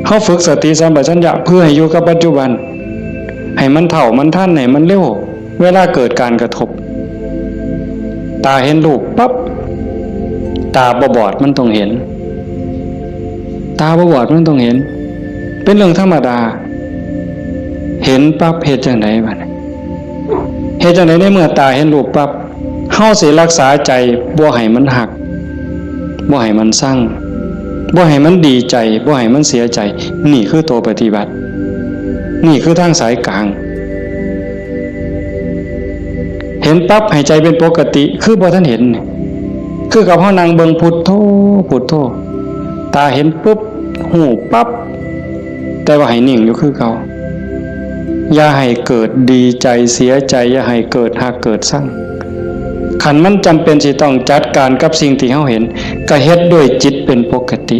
เฮาฝึกสติสัมปชัญญะเพื่อให้อยู่กับปัจจุบันให้มันเท่ามันทันให้มันเร็วเวลาเกิดการกระทบตาเห็นรูปปั๊บตาบอดมันต้องเห็นตาบอดมันต้องเห็นเป็นเรื่องธรรมดาเห็นปั๊บเฮ็ดจังได๋บัดนี้เฮ็ดจังได๋ในเมื่อตาเห็นรูปปั๊บเฮาสิรักษาใจบ่ให้มันหักบ่ให้มันสั่งบ่ให้มันดีใจบ่ให้มันเสียใจนี่คือตัวปฏิบัตินี่คือทางสายกลางเห็นปั๊บให้ใจเป็นปกติคือบ่ทันเห็นคือกับเฮานั่งเบิ่งพุทโธพุทโธตาเห็นปุ๊บหูปั๊บแต่ว่าให้นิ่งอยู่คือเก่าอย่าให้เกิดดีใจเสียใจอย่าให้เกิดหักเกิดสั่งขันมันจำเป็นสิต้องจัดการกับสิ่งที่เฮาเห็นก็เฮ็ดด้วยจิตเป็นปกติ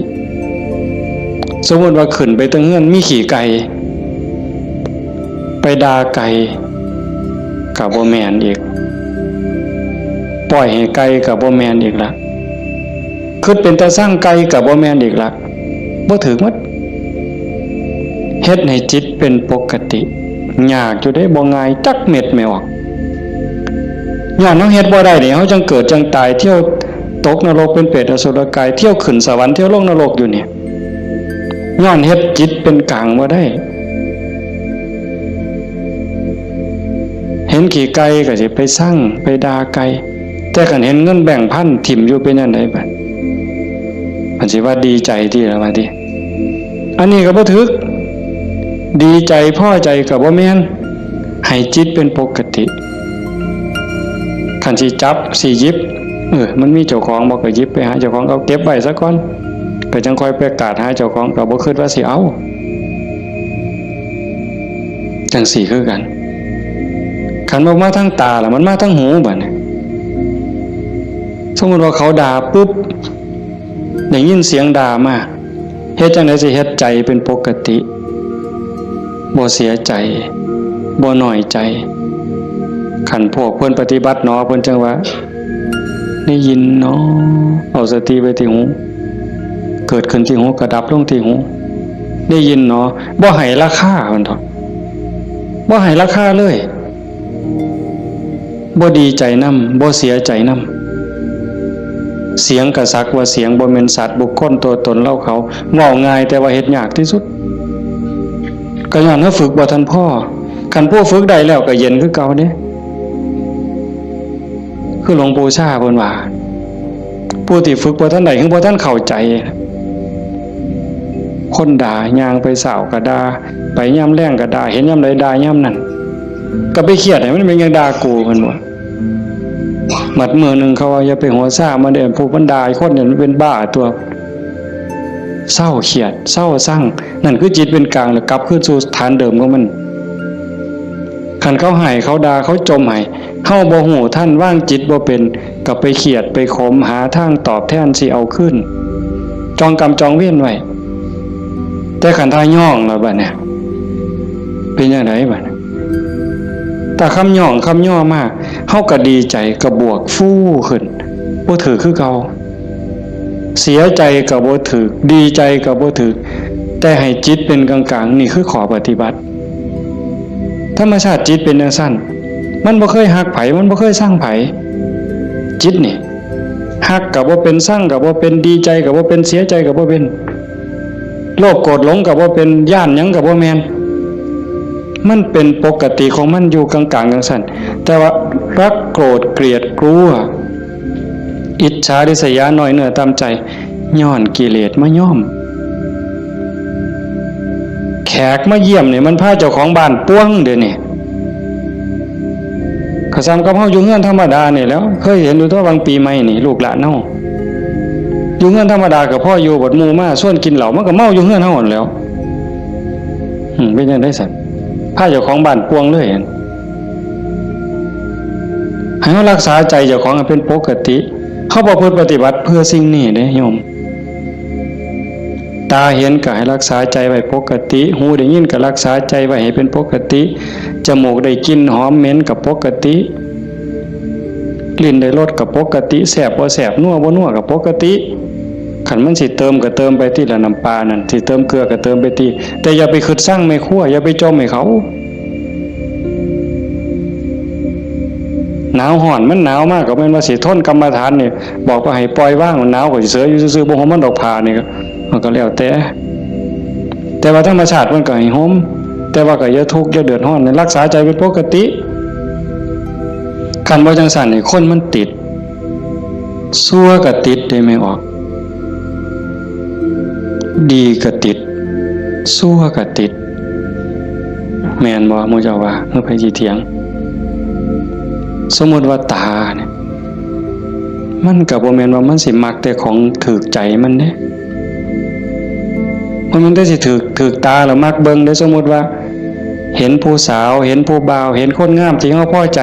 สมมุติว่าขึ้นไปตรงเฮือนมีขี่ไก่ไปด่าไก่ก็บ่แม่นอีกปล่อยให้ไก่ก็บ่แม่นอีกละคิดเป็นตาสร้างไก่ก็บ่แม่นอีกละบ่ถึกหมดเฮ็ดให้จิตเป็นปกติยากอยู่ได้บ่ง่ายจักเม็ดไม่ออกย้อนเฮาเฮ็ดบ่ได้นี่เฮาจังเกิดจังตายเที่ยวตกนรกเป็นเปรตอสุรกายเที่ยวขึ้นสวรรค์เที่ยวลงนรกอยู่นี่ย้อนเฮ็ดจิตเป็นกลางบ่ได้เห็นขี่ไก่ก็สิไปสั่งไปด่าไก่แต่คันเห็นเงินแบ่งพันถิ่มอยู่เป็นจังได๋บัดมันสิว่าดีใจที่ละว่าติอันนี้ก็บ่ถึกดีใจพอใจก็บ่แม่นให้จิตเป็นปกติคันสิจับสิหยิบมันมีเจ้าของบ่ก็หยิบไปหาเจ้าของเอาเก็บไว้ซะก่อนก็จังค่อยประกาศหาเจ้าของก็บ่คิดว่าสิเอาจังสี่คือกันคันบ่มาทางตาล่ะมันมาทางหูบัดนี้สมมุติว่าเขาด่าปุ๊บได้ยินเสียงด่ามาเฮ็ดจังได๋สิเฮ็ดใจเป็นปกติบ่เสียใจบ่น้อยใจขันพวกเพิ่นปฏิบัติเนาะเพิ่นจังว่าได้ยินเนาะเอาสติไว้ที่หูเกิดขึ้นที่หูกระดับลงที่หูได้ยินเนาะบ่ให้ราคาเพิ่นเถาะบ่ให้ราคาเลยบ่ดีใจนำบ่เสียใจนำเสียงกระซักว่าเสียงบ่แม่นสัตว์บุคคลตัวตนเล่าเขาเว้าง่ายแต่ว่าเฮ็ดยากที่สุดก็ย้อนเฮาฝึกบ่ทันพอคันผู้ฝึกได้แล้วก็เย็นคือเก่าเด้ คือหลวงปู่ชาเพิ่นว่าผู้ที่ฝึกบ่ทันใดคือบ่ทันเข้าใจคนด่าย่างไปสาวก็ด่าไปย่ำแรงก็ด่าเห็นย่ำใดด่าย่ำนั้นก็ไปเครียดให้มันเป็นยังด่ากูเพิ่นว่าหมัดมือนึงเขาว่าอย่าไปหัวซ่ามาเด้อผู้มันด่าคนเนี่ยมันเป็นบ้าตัวเศร้าเครียดเศร้าสั่งนั่นคือจิตเป็นกลางแล้วกลับคืนสู่ฐานเดิมของมันคันเขาให้เขาด่าเขาจมให้เฮาบ่ฮู้ท่านว่างจิตบ่เป็นก็ไปเครียดไปขมหาทางตอบแทนสิเอาขึ้นจองกรรมจองเวรไว้แต่ขันทาย่องแล้วบัดเนี่ยเป็นจังไดบัดแต่คำย่องคำย่อมากเฮาก็ดีใจก็บวกฟู่ขึ้นบ่ถือคือเก่าเสียใจก็บ่ถือดีใจก็บ่ถือแต่ให้จิตเป็นกลางๆนี่คือขอปฏิบัติธรรมชาติจิตเป็นจังซั่นมันบ่เคยฮักไผมันบ่เคยสร้างไผจิตนี่ฮักก็บ่เป็นสร้างก็บ่เป็นดีใจก็บ่เป็นเสียใจก็บ่เป็นโลภโกรธหลงก็บ่เป็นย่านหยังก็บ่แม่นมันเป็นปกติของมันอยู่กลางๆจังซั่นแต่ว่ารักโกรธเกลียดกลัวอิจฉาริษยาน้อยเนื้อตามใจย้อนกิเลสมาย่อมแขกมาเยี่ยมนี่มันพาเจ้าของบ้านป้วงเดี๋ยวนี้ก็ซ้ำกับเฮาอยู่เฮือนธรรมดานี่แล้วเคยเห็นอยู่ตัวบางปีใหม่นี่ลูกหลานเฮาอยู่เฮือนธรรมดากับพ่ออยู่บดหมู่มาส่วนกินเหล้ามันก็เมาอยู่เฮือนเฮาหั่นแหล้วเป็นจังได๋ซั่นพาเจ้าของบ้านป้วงเลยให้เฮารักษาใจเจ้าของให้เป็นปกติเฮาบ่พึงปฏิบัติเพื่อสิ่งนี้เด้โยมตาเห็นก็ให้รักษาใจไว้ปกติหูได้ยินก็รักษาใจไว้ให้เป็นปกติจมูกได้กลิ่นหอมเหม็นก็ปกติลิ้นได้รสก็ปกติแซ่บบ่แซ่บนัวบ่นัวก็ปกติคันมันสิเติมก็เติมไปที่ละน้ำปลานั่นสิเติมเกลือก็เติมไปที่แต่อย่าไปคิดสร้างไม่คั่วอย่าไปจมให้เขาหนาวร้อนมันหนาวมากก็แม่นว่าสิทนกรรมฐานนี่บอกว่าให้ปล่อยว่างมันหนาวก็สิเสืออยู่ซื่อๆบ่ห่มมันดอกผ้านี่ก็มันก็แล้วแต่ว่าธรรมชาติมันก็ให้ห่มแต่ว่าก็อย่าทุกข์อย่าเดือดร้อนรักษาใจเป็นปกติคันบ่จังซั่นนี่คนมันติดชั่วก็ติดได้ไม่ออกดีก็ติดชั่วก็ติดแม่นบ่หมู่เจ้าว่าเมื่อไปสิเถียงสมมุติว่าตาเนี่ยมันก็บ่แม่นว่ามันสิมักแต่ของถูกใจมันเด้มันได้สิถูกตาแล้วมักเบิ่งได้สมมุติว่าเห็นผู้สาวเห็นผู้บ่าวเห็นคนงามที่เฮาพอใจ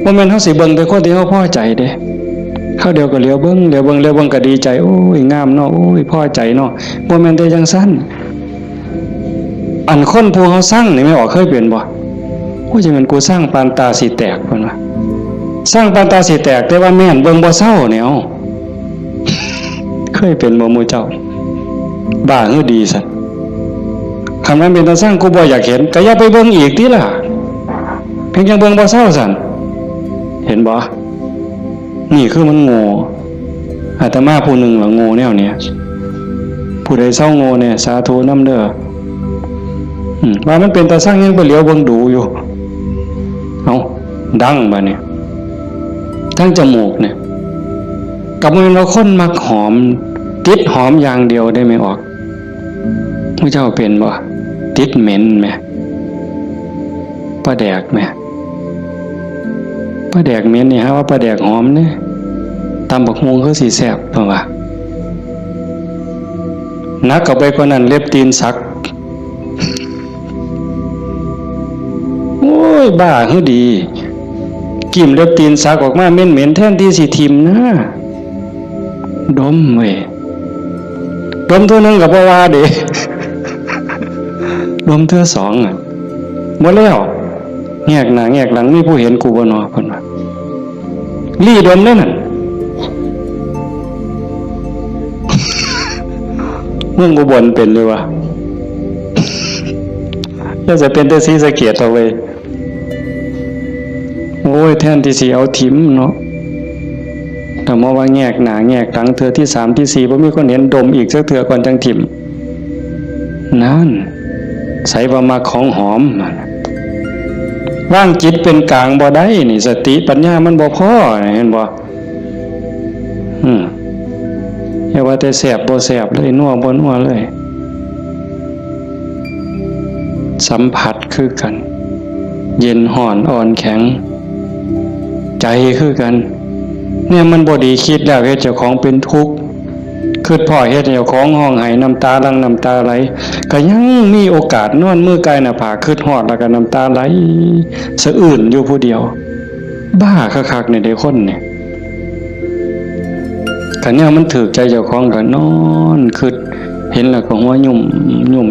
บ่แม่นเฮาสิเบิ่งแต่คนที่เฮาพอใจเด้เฮาเดียวก็เหลียวเบิ่งก็ดีใจโอ้ยงามเนาะโอ้ยพอใจเนาะบ่แม่นแต่จังซั่นอันคนผู้เฮาสร้างนี่ไม่ออกเคยเป็นบ่โอ้ยจังมันกูสร้างปานตาสิแตกเพิ่นว่าสร้างปานตาสิแตกแต่ว่าแม่นเบิ่งบ่เศร้าเนี่ยเคยเป็นบ่หมู่เจ้าบ้าคือดีซั่นคันมันเป็นตาสร้างกูบ่อยากเห็นก็อย่าไปเบิ่งอีกติล่ะเพียงจังเบิ่งบ่เศร้าซั่นเห็นบ่นี่คือมันโง่อาตมาผู้หนึ่งล่ะโง่แนวเนี้ยผู้ใดเศร้าโง่เนี่ยสาธุนำเด้อว่ามันเป็นตาสร้างยังไปเหลียวเบิ่งดูอยู่เอาดังบัดนี้ทั้งจมูกเนี่ยกับมันเราคนมักหอมติดหอมอย่างเดียวได้ไม่ออกพระเจ้าเป็นบ่ติดเหม็นไหมปลาแดกไหมปลาแดกเหม็นนี่ฮะว่าปลาแดกหอมเนี่ยตำบักฮวงคือสีแสบเปล่าวะนักกับไปกว่านั้นเล็บตีนสักโอ้ยบ้าคือดีกิ่มเล็บตีนสักออกมาเหม็นแทนที่สิทิมนะดมเว้ยดมตัวนึงกับบ่ว่าเด้ดมเทื่อสองอ่ะบ่แล้วแงกหน้าแงกหลังมีผู้เห็นกูบ่เนาะเพิ่นว่าลี่ดมเด้นั่นเมืองอุบลเป็นเลยวะแล้วจะเป็นแต่ศรีสะเกษเอาไว้โอ้ยแทนที่สิเอาถิ่มเนาะแต่มาว่าแงกหน้าแงกหลังเทื่อที่3ที่4บ่มีคนเห็นดมอีกสักเทื่อก่อนจังถิ่มนั่นใส่ว่ามาของหอม วางจิตเป็นกลางบ่ได้นี่สติปัญญามันบ่พอเห็นบ่อย่าว่าแต่แสบบ่แสบเลยนัวบ่นัวเลยสัมผัสคือกันเย็นห่อนอ่อนแข็งใจคือกันเนี่ยมันบ่ดีคิดแล้วเฮ็ดเจ้าของเป็นทุกข์คิดพ่อเฮ็ดเจ้าของห้องไห้น้ำตาหลั่งน้ำตาไหลก็ยังมีโอกาสนอนมือกายหน้าผากคิดฮอดแล้วก็น้ำตาไหลสะอื้นอยู่ผู้เดียวบ้าคักๆเนี่ยเด้คนเนี่ยคันเนี่ยมันถูกใจเจ้าของก็นอนคิดเห็นแล้วก็หัวยุ่ม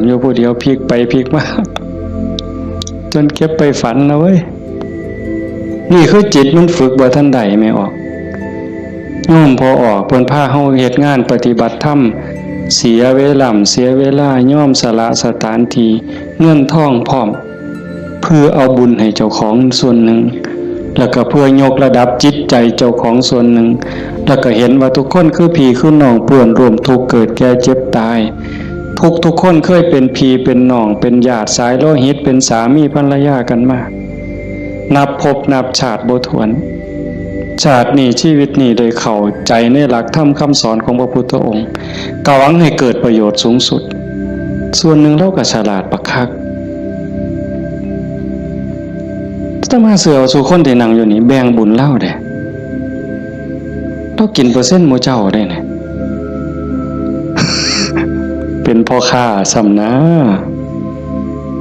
อยู่ผู้เดียวพลิกไปพลิกมาจนเก็บไปฝันนะเว้ยนี่คือจิตมันฝึกบ่ทันใดไม่ออกโยมพอออกเพิ่นพาเฮาเฮ็ดงานปฏิบัติธรรมเสียเวลาย่อมสละสถานที่เงินทองพร้อมเพื่อเอาบุญให้เจ้าของส่วนหนึ่งแล้วก็เพื่อยกระดับจิตใจเจ้าของส่วนหนึ่งแล้วก็เห็นว่าทุกคนคือพี่คือน้องเปื้อนร่วมทุกข์เกิดแก่เจ็บตายทุกคนเคยเป็นพี่เป็นน้องเป็นญาติสายโลหิตเป็นสามีภรรยากันมานับภพนับชาติบ่ถ้วนชาตินี้ชีวิตนี้ได้เข้าใจในหลักธรรมคำสอนของพระพุทธองค์กหวังให้เกิดประโยชน์สูงสุดส่วนหนึ่งเราก็ฉลาดปักคักถ้ามาเสือสู่คนที่นั่งอยู่นี่แบ่งบุญเล่าเด้เรากินเปอร์เซ็นต์หมู่เจ้าได้เนี่ย เป็นพ่อค้าซ้ำนะ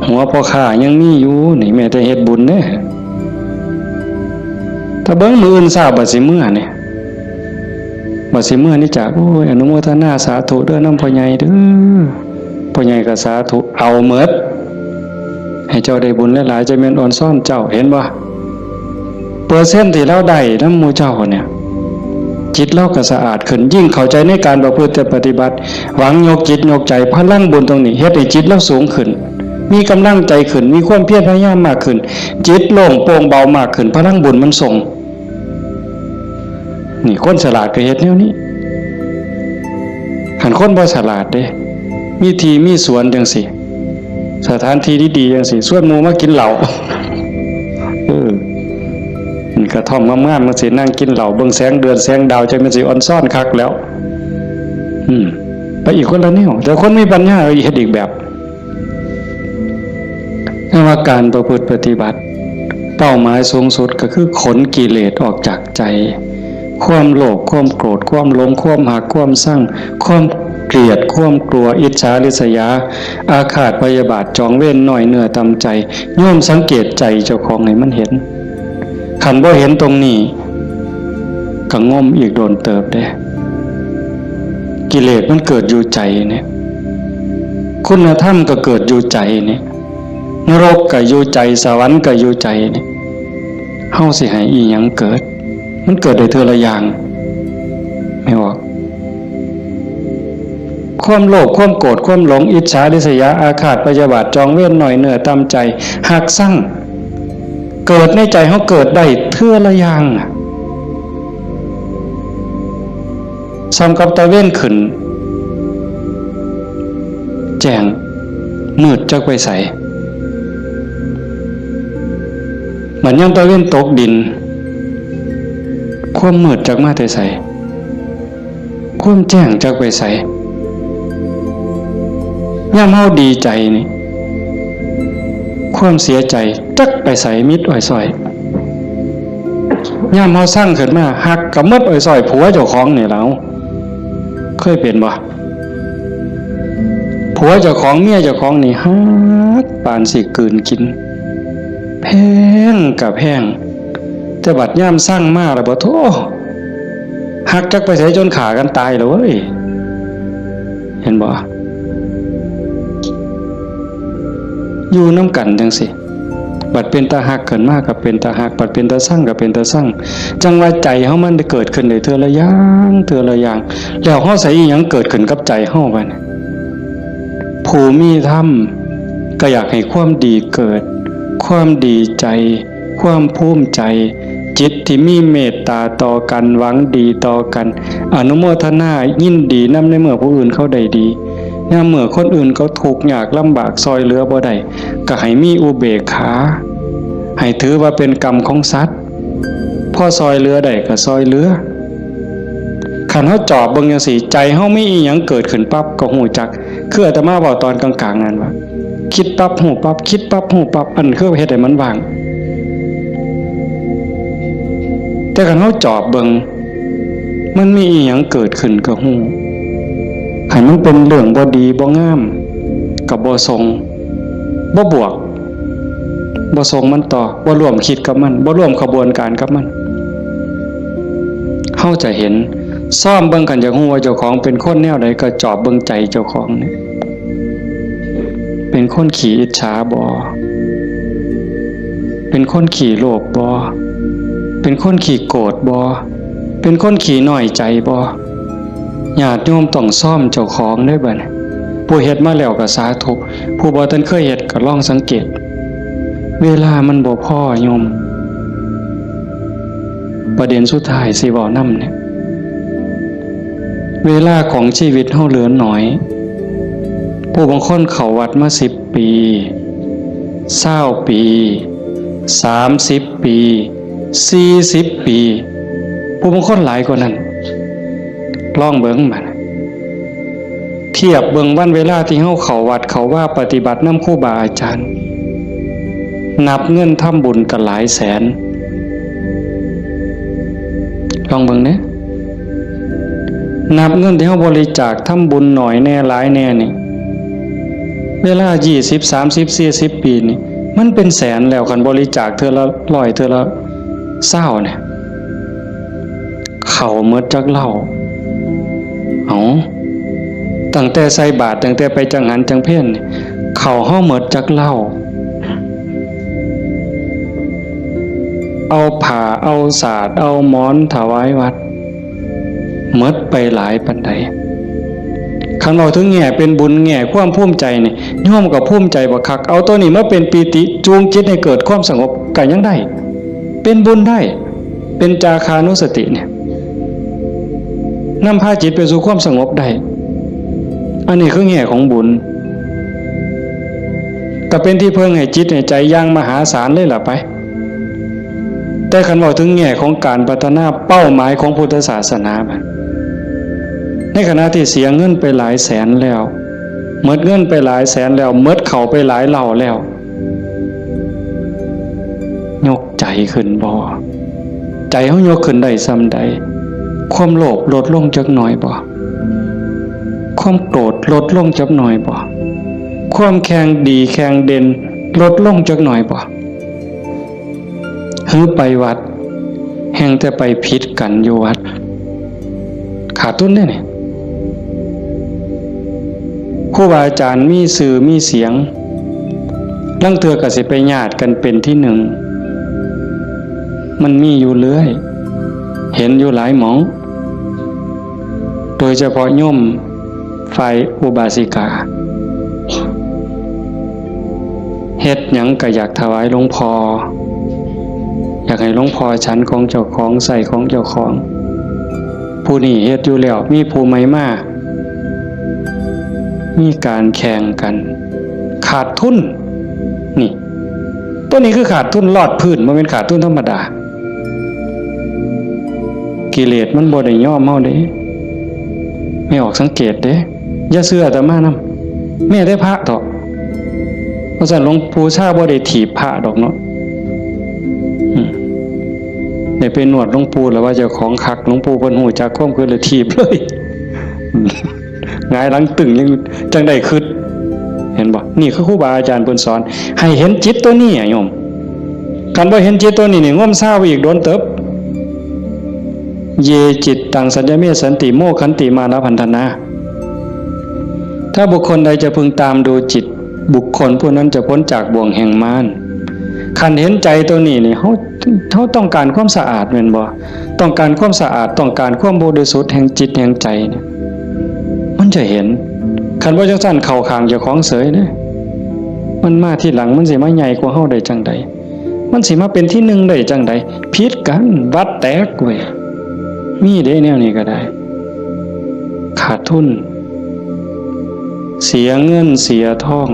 หัวพ่อค้ายังมีอยู่นี่แม้แต่เฮ็ดบุญเด้ถ้าเบิ่งมื้ออื่นทราบบัดสิมื้อนี่บัดสิมื้อนี่จากโอ้ยอนุโมทนาสาธุเด้อนำพ่อใหญ่เด้อพ่อใหญ่ก็สาธุเอาหมดให้เจ้าได้บุญหลายๆจะแม่นอ่อนซ่อนเจ้าเห็นบ่เปอร์เซ็นต์ที่เราได้นำหมู่เจ้าเนี่ยจิตเราก็สะอาดขึ้นยิ่งเข้าใจในการประพฤติปฏิบัติหวังยกจิตยกใจพลังบุญตรงนี้เฮ็ดให้จิตเราสูงขึ้นมีกำลังใจขึ้นมีความเพียรพยายามมากขึ้นจิตโล่งโปร่งเบามากขึ้นพลังบุญมันส่งนี่คนฉลาดก็เฮ็ดแนวนี้คันคนบ่ฉลาดเด้มีที่มีสวนจังซี่สถานที่ดีๆจังซี่ชวนหมู่มากินเหล้านี่กระท่อมงามๆมันสินั่งกินเหล้าเบิ่งแสงเดือนแสงดาวจังมันสิอ่อนซ่อนคักแล้วไปอีกคนละแนวแต่คนมีปัญญาเฮ็ดอีกแบบว่าการประพฤติปฏิบัติเป้าหมายสูงสุดก็คือขนกิเลสออกจากใจความโลภความโกรธความหลงความหักความสั่งความเกลียดความกลัวอิจฉาริษยาอาฆาตพยาบาทจองเวรน้อยเนื้อตำใจโยมสังเกตใจเจ้าของให้มันเห็นขันบ่เห็นตรงนี้ก็งมอีกโดนเติบเด้กิเลสมันเกิดอยู่ใจเนี่ยคุณธรรมก็เกิดอยู่ใจเนี่ยนรกก็อยู่ใจสวรรค์ก็อยู่ใจเนี่ยเฮาสิให้อีหยังเกิดมันเกิดได้เทื่อละอย่างไม่ว่าความโลภความโกรธความหลงอิจฉาริษยาอาฆาตพยาบาทจองเวรหน่อยเหนือตามใจหักสั่งเกิดในใจเฮาเกิดได้เทื่อละอย่างซ้ำกับตะเว้นขึ้นแจ้งมืดจักไปใสเหมือนยามตะเว้นตกดินความมืดจักมาแต่ใสความแจ้งจักไปใสยามเฮาดีใจนี่ความเสียใจจักไปใสมิดอ้อยซอยยามเฮาสร้างขึ้นมาหักกับมดอ้อยซอยผัวเจ้าของนี่แล้วเคยเป็นบ่ผัวเจ้าของเมียเจ้าของนี่ฮักปานสิกลืนกินแพงกับแพงแต่บัดย่ามสร้างมาแล้วบ่โธ่หักจักไปใส่จนขากันตายแล้วเว้ยเห็นบ่อยู่น้ำกันจังสิบัดเป็นตาหักเกินมากกับเป็นตาหักบัดเป็นตาสั่งกับเป็นตาสั่งจังว่าใจเฮามันได้เกิดขึ้นได้เทื่อละอย่างแล้วเฮาใส่อีหยังเกิดขึ้นกับใจเฮาบัดนี้ผู้มีธรรมก็อยากให้ความดีเกิดความดีใจความภูมิใจจิตที่มีเมตตาต่อกันหวังดีต่อกันอนุโมทนายินดีนำในเมื่อผู้อื่นเขาได้ดียามเมื่อคนอื่นเขาทุกข์ยากลำบากซอยเหลือบ่ได้ก็ให้มีอุเบกขา ให้ถือว่าเป็นกรรมของสัตว์พ่อซอยเรือได้ก็ซอยเรือขันเฮาจอบเบิ่งจังซี่ใจเฮามีอีหยังเกิดขึ้นปั๊บก็ฮู้จักคืออาตมาเว้าตอนกลางๆนั่นว่าคิดปั๊บฮู้ปั๊บคิดปั๊บฮู้ปั๊บอันคือเฮ็ดให้มันว่างแต่ขันเฮาจอบเบิ่งมันมีอีหยังเกิดขึ้นก็ฮู้ให้มันเป็นเรื่องบ่ดีบ่งามก็บ่ทรงบ่บวกบ่ส่งมันต่อบ่ร่วมคิดกับมันบ่ร่วมขบวนการกับมันเฮาจะเห็นซ่อมเบิ่งกันอยากฮู้ว่าเจ้าของเป็นคนแนวใดก็จอบเบิ่งใจเจ้าของนี่เป็นคนขี้อิจฉาบ่เป็นคนขี้โลภบ่เป็นคนขี้โกรธบ่เป็นคนขี้น้อยใจบ่ญาติโยมต้องซ่อมเจ้าของได้บัดนี้ผู้เฮ็ดมาแล้วก็สาธุผู้บ่ทันเคยเฮ็ดก็ลองสังเกตเวลามันบ่พอโยมประเด็นสุดท้ายสิเว้านำเนี่ยเวลาของชีวิตเฮาเหลือน้อยผู้บางคนเข้าวัดมา10 ปี20 ปี30 ปี40 ปีผู้บางคนหลายกว่านั้นลองเบิ่งมันเทียบเบิ่งวันเวลาที่เฮาเข้าวัดเข้าว่าปฏิบัตินำครูบาอาจารย์นับเงินทำบุญกันหลายแสนลองเบิ่งเนี่ยนับเงินที่เฮาบริจาคทำบุญหน่อยแน่หลายแน่นี่เวลา20 30 40 ปีนี่มันเป็นแสนแล้วคันบริจาคเทื่อละ100เทื่อละ20เนี่ยเข้าหมดจักเหล้าตั้งแต่ใส่บาตรตั้งแต่ไปจังหันจังเพ่นเข้าเฮาหมดจักเหล้าเอาผ้าเอาสาดเอาหมอนถวายวัดหมดไปหลายปานใดคันเราถึงแง่เป็นบุญแง่ความภูมิใจนี่โยมก็ภูมิใจบ่คักเอาตัวนี้มาเป็นปีติจูงจิตให้เกิดความสงบก็ยังได้เป็นบุญได้เป็นจาคานุสติเนี่ยนำพาจิตไปสู่ความสงบได้อันนี้คือแง่ของบุญก็เป็นที่เพิ่งให้จิตให้ใจอย่างมหาศาลเลยล่ะไปแต่คันว่าถึงแง่ของการพัฒนาเป้าหมายของพุทธศาสนาในขณะที่เสียเงินไปหลายแสนแล้วหมดเงินไปหลายแสนแล้วหมดเข้าไปหลายเหล่าแล้วยกใจขึ้นบ่ใจเฮายกขึ้นได้ส่ำใดความโลภลดลงจักหน่อยบ่ความโกรธลดลงจักหน่อยบ่ความแข็งดีแข็งเด่นลดลงจักหน่อยบ่หือไปวัดแห่งแต่ไปผิดกันอยู่วัดขาดทุนได้นี่ครูบาอาจารย์มีสื่อมีเสียงลังเทื่อก็สิไปญาติกันเป็นที่หนึ่งมันมีอยู่เรื่อยเห็นอยู่หลายหมองโดยเฉพาะโยมฝ่ายอุบาสิกาเฮ็ดหยังก็อยากถวายหลวงพ่ออยากให้หลวงพ่อฉันของเจ้าของใส่ของเจ้าของผู้นี้เฮ็ดอยู่แล้วมีผู้ใหม่มามีการแข่งกันขาดทุนนี่ตัวนี้คือขาดทุนลอดพื้นบ่แม่นขาดทุนธรรมดากิเลสมันบ่ได้ย่อมเฮาเด้ไม่ออกสังเกตเด้อย่าเชื่ออาตมานำแม่ได้พระดอกเพราะฉะนั้นหลวงปู่ชาบ่ได้ถีบพระดอกเนาะได้ไปนวดหลวงปู่แล้วว่าเจ้าของคักหลวงปู่เพิ่นฮู้จักความคือเลยถีบเลยหงายหลังตึงยังจังได้คิดเห็นบ่นี่คือครูบาอาจารย์เพิ่นสอนให้เห็นจิตตัวนี้โยมคันบ่เห็นจิตตัวนี้นี่งมซ่าไปอีกโดนเติบเยจิตตังสัญญเมสันติโมขันติมานะพันธนาถ้าบุคคลใดจะพึงตามดูจิตบุคคลผู้นั้นจะพ้นจากบ่วงแห่งมารคันเห็นใจตัวนี้นี่เขาต้องการความสะอาดแม่นบ่ต้องการความสะอาดต้องการความบริสุทธิ์แห่งจิตแห่งใจเนี่ยมันจะเห็นคันบ่จังซั่นเข้าข้างเจ้าของเสยเด้มันมาที่หลังมันสิมาใหญ่กว่าเฮาได้จังใดมันสิมาเป็นที่หนึ่งได้จังใดผิดกันวัดแตกเว้ยมีได้แนวนี้ก็ได้ขาดทุนเสียเงินเสียทอง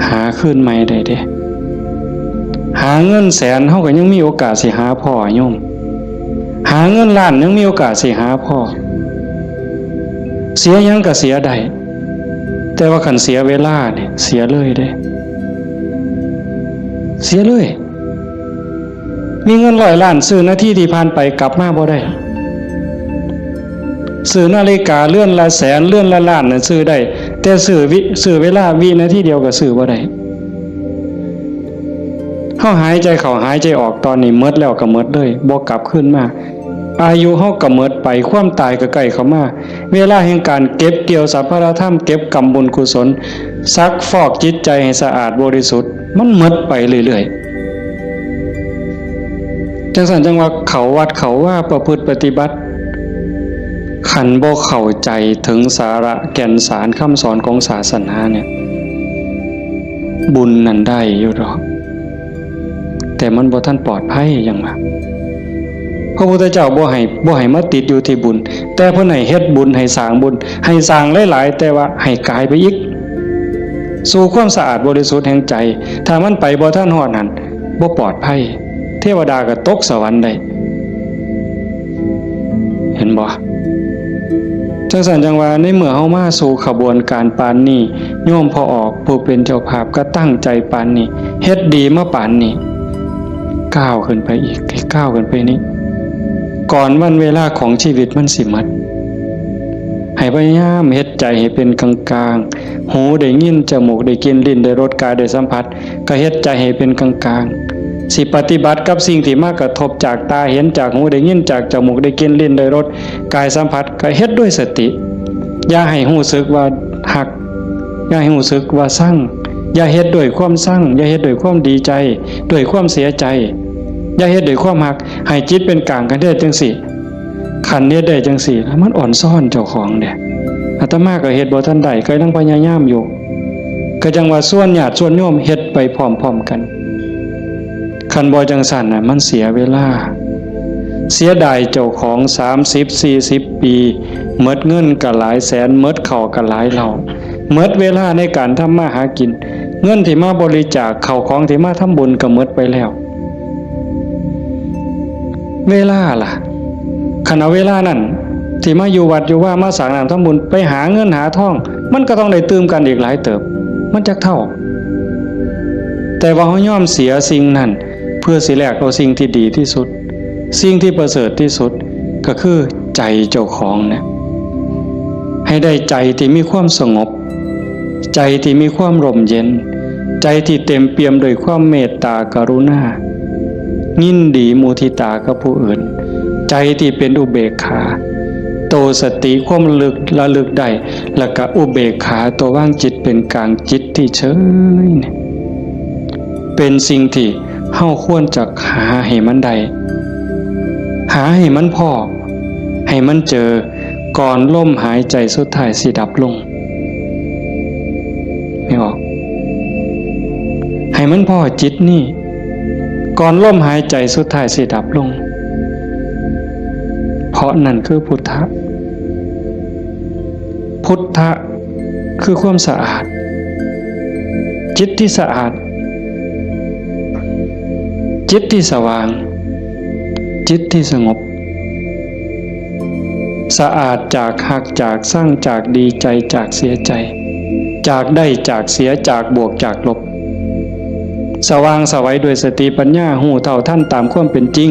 หาคืนใหม่ได้เด้หาเงินแสนเฮาก็ยังมีโอกาสสิหาพ่อโยมหาเงินล้านยังมีโอกาสสิหาพ่อเสียยังก็เสียได้แต่ว่าคันเสียเวลาเนี่ยเสียเลยเด้เสียเลยมีเงิน100 ล้านซื้อนาทีที่ผ่านไปกลับมาบ่ได้ซื้อนาฬิกาเลื่อนละแสนเลื่อนละล้านน่ะซื้อได้แต่ซื้อเวลาวินาทีเดียวก็ซื้อบ่ได้เฮาหายใจเข้าหายใจออกตอนนี้หมดแล้วก็หมดเลยบ่กลับคืนมาอายุเฮาก็หมดไปความตายก็ใกล้เข้ามาเวลาแห่งการเก็บเกี่ยวสัพพะธรรมเก็บกรรมบุญกุศลซักฟอกจิตใจให้สะอาดบริสุทธิ์มันหมดไปเรื่อยๆจังซั่นจังว่าเขาวัดเขาว่าประพฤติปฏิบัติขันบ่เข้าใจถึงสาระแก่นสารคำสอนของศาสนาเนี่ยบุญนั้นได้อยู่ดอกแต่มันบ่ทันปลอดภัยอย่างว่าพระพุทธเจ้าบ่ให้มาติดอยู่ที่บุญแต่เพิ่นให้เฮ็ดบุญให้สร้างบุญให้สร้างหลายๆแต่ว่าให้กายไปอีกสู่ความสะอาดบริสุทธิ์แห่งใจถ้ามันไปบ่ทันฮอดนั้นบ่ปลอดภัยเทวดาก็ตกสวรรค์ได้เห็นบ่จังซั่นจังว่าในเมื่อเฮามาสู่ขบวนการปานนี้โยมพอออกผู้เป็นเจ้าภาพก็ตั้งใจปานนี้เฮ็ดดีมาปานนี้ก้าวขึ้นไปอีกก้าวขึ้นไปนี้ก่อนวันเวลาของชีวิตมันสิหมดให้พยายามเฮ็ดใจให้เป็นกลางๆหูได้ยินจมูกได้กลิ่นลิ้นได้รสกายได้สัมผัสก็เฮ็ดใจให้เป็นกลางๆสิปฏิบัติกับสิ่งที่มากระทบจากตาเห็นจากหูได้ยินจากจมูกได้กลิ่นลิ้นได้รสกายสัมผัสก็เฮ็ดด้วยสติอย่าให้รู้สึกว่าหักอย่าให้รู้สึกว่าสั่งอย่าเฮ็ดด้วยความสั่งอย่าเฮ็ดด้วยความดีใจด้วยความเสียใจอย่าเฮ็ดด้วยความหักให้จิตเป็นกลางกันได้จังสิขันเฮ็ดได้จังสิแล้วมันอ่อนซ่อนเจ้าของเด้อาตมาก็เฮ็ดบ่ทันได้ก็ยังพยายามอยู่ก็จังว่าส่วนญาติส่วนโยมเฮ็ดไปพร้อมๆกันคันบ่จังซั่นน่ะมันเสียเวลาเสียดายเจ้าของ30-40 ปีหมดเงินก็หลายแสนหมดข้าวก็หลายเหล่าหมดเวลาในการทำมาหากินเงินที่มาบริจาคข้าวของที่มาทำบุญก็หมดไปแล้วเวลาล่ะขณะเวลานั้นที่มาอยู่วัดอยู่ว่ามาสร้างน้ำทำบุญไปหาเงินหาทองมันก็ต้องได้ตื่มกันอีกหลายเติบมันจักเท่าแต่ว่าเขายอมเสียสิ่งนั้นเพื่อสิแลกเอาสิ่งที่ดีที่สุดสิ่งที่ประเสริฐที่สุดก็คือใจเจ้าของเนี่ยให้ได้ใจที่มีความสงบใจที่มีความร่มเย็นใจที่เต็มเปี่ยมด้วยความเมตตากรุณายินดีมุทิตากับผู้อื่นใจที่เป็นอุเบกขาโตสติความระลึกได้แล้วก็อุเบกขาตัวว่างจิตเป็นกลางจิตที่เฉยเป็นสิ่งที่เฮาควรจะหาให้มันได้หาให้มันพอให้มันเจอก่อนลมหายใจสุดท้ายสิดับลงไม่ออกให้มันพอจิตนี่ก่อนลมหายใจสุดท้ายสิดับลงเพราะนั่นคือพุทธะพุทธะคือความสะอาดจิตที่สะอาดจิตที่สว่างจิตที่สงบสะอาดจากหักจากสร้างจากดีใจจากเสียใจจากได้จากเสียจากบวกจากลบสว่างสวัยด้วยสติปัญญาหูเท่าท่านตามความเป็นจริง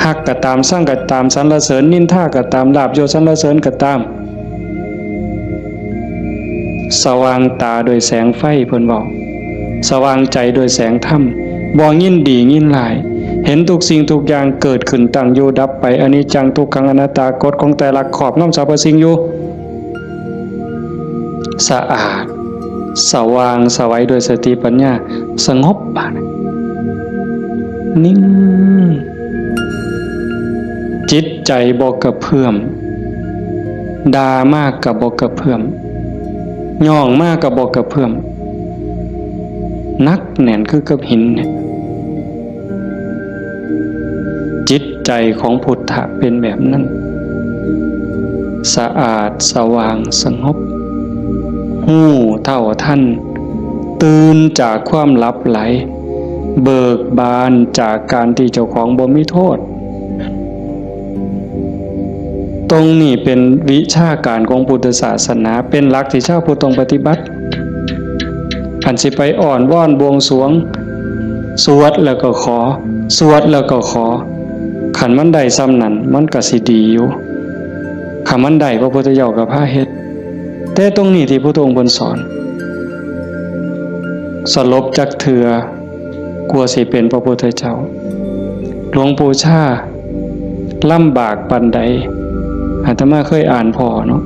หักก็ตามสร้างก็ตามสรรเสริญนินทาก็ตามลาภยศสรรเสริญก็ตามสว่างตาโดยแสงไฟเพิ่นบอกสว่างใจโดยแสงธรรมบ่ยินดียินร้ายเห็นทุกสิ่งทุกอย่างเกิดขึ้นตั้งอยู่ดับไปอนิจจังทุกขังอนัตตากฎของแต่ละขอบงำสรรพสิ่งอยู่สะอาดสว่างสวัยโดยสติปัญญาสงบนิ่งจิตใจบ่กระเพื่อมด่ามากกับบ่กระเพื่อมย่องมากกับบ่กระเพื่อมนักแน่นคือกับหินเนี่ยจิตใจของพุทธะเป็นแบบนั้นสะอาดสว่างสงบ หู้เท่าทันตื่นจากความหลับไหลเบิกบานจากการที่เจ้าของบ่มีโทษตรงนี้เป็นวิชาการของพุทธศาสนาเป็นหลักที่ชาวพุทธต้องปฏิบัติอันสิไปอ่อนว่อนบวงสรวงสวดแล้วก็ขอสวดแล้วก็ขอขันมันได้ซ้ำนั้นมันก็สิดีอยู่ขันมันได้พระพุทธเจ้ากับพระเฮ็ดแต่ตรงนี้ที่พระองค์เพิ่นสอนสลบจักเถื่อกลัวสิเป็นพระพุทธเจ้าหลวงปู่ชาลำบากปานใดอาตมาเคยอ่านพอเนาะ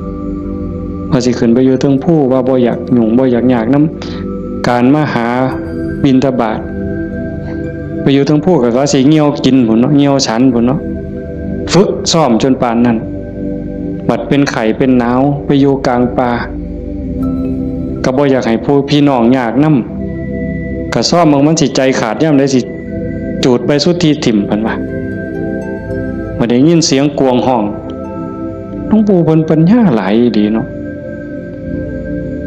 ว่าสิขึ้นไปอยู่เทิงผู้ว่าบ่อยากยุ่งบ่อยากยากนำการมาหาบิณฑบาตไปอยู่เทิงผู้ก็สิเหี่ยวกินพุ่นเนาะเหี่ยวฉันพุ่นเนาะฝึกซ้อมจนปานนั้นบัดเป็นไข้เป็นหนาวไปอยู่กลางป่าก็บ่อยากให้ผู้พี่น้องยากนำก็ซ้อมมันสิใจขาดยามใดสิจูดไปสุดที่ถิ่มเพิ่นว่าบ่ได้ยินเสียงกวงห้องหลวงปู่เพิ่นปัญญาหลายดีเนาะ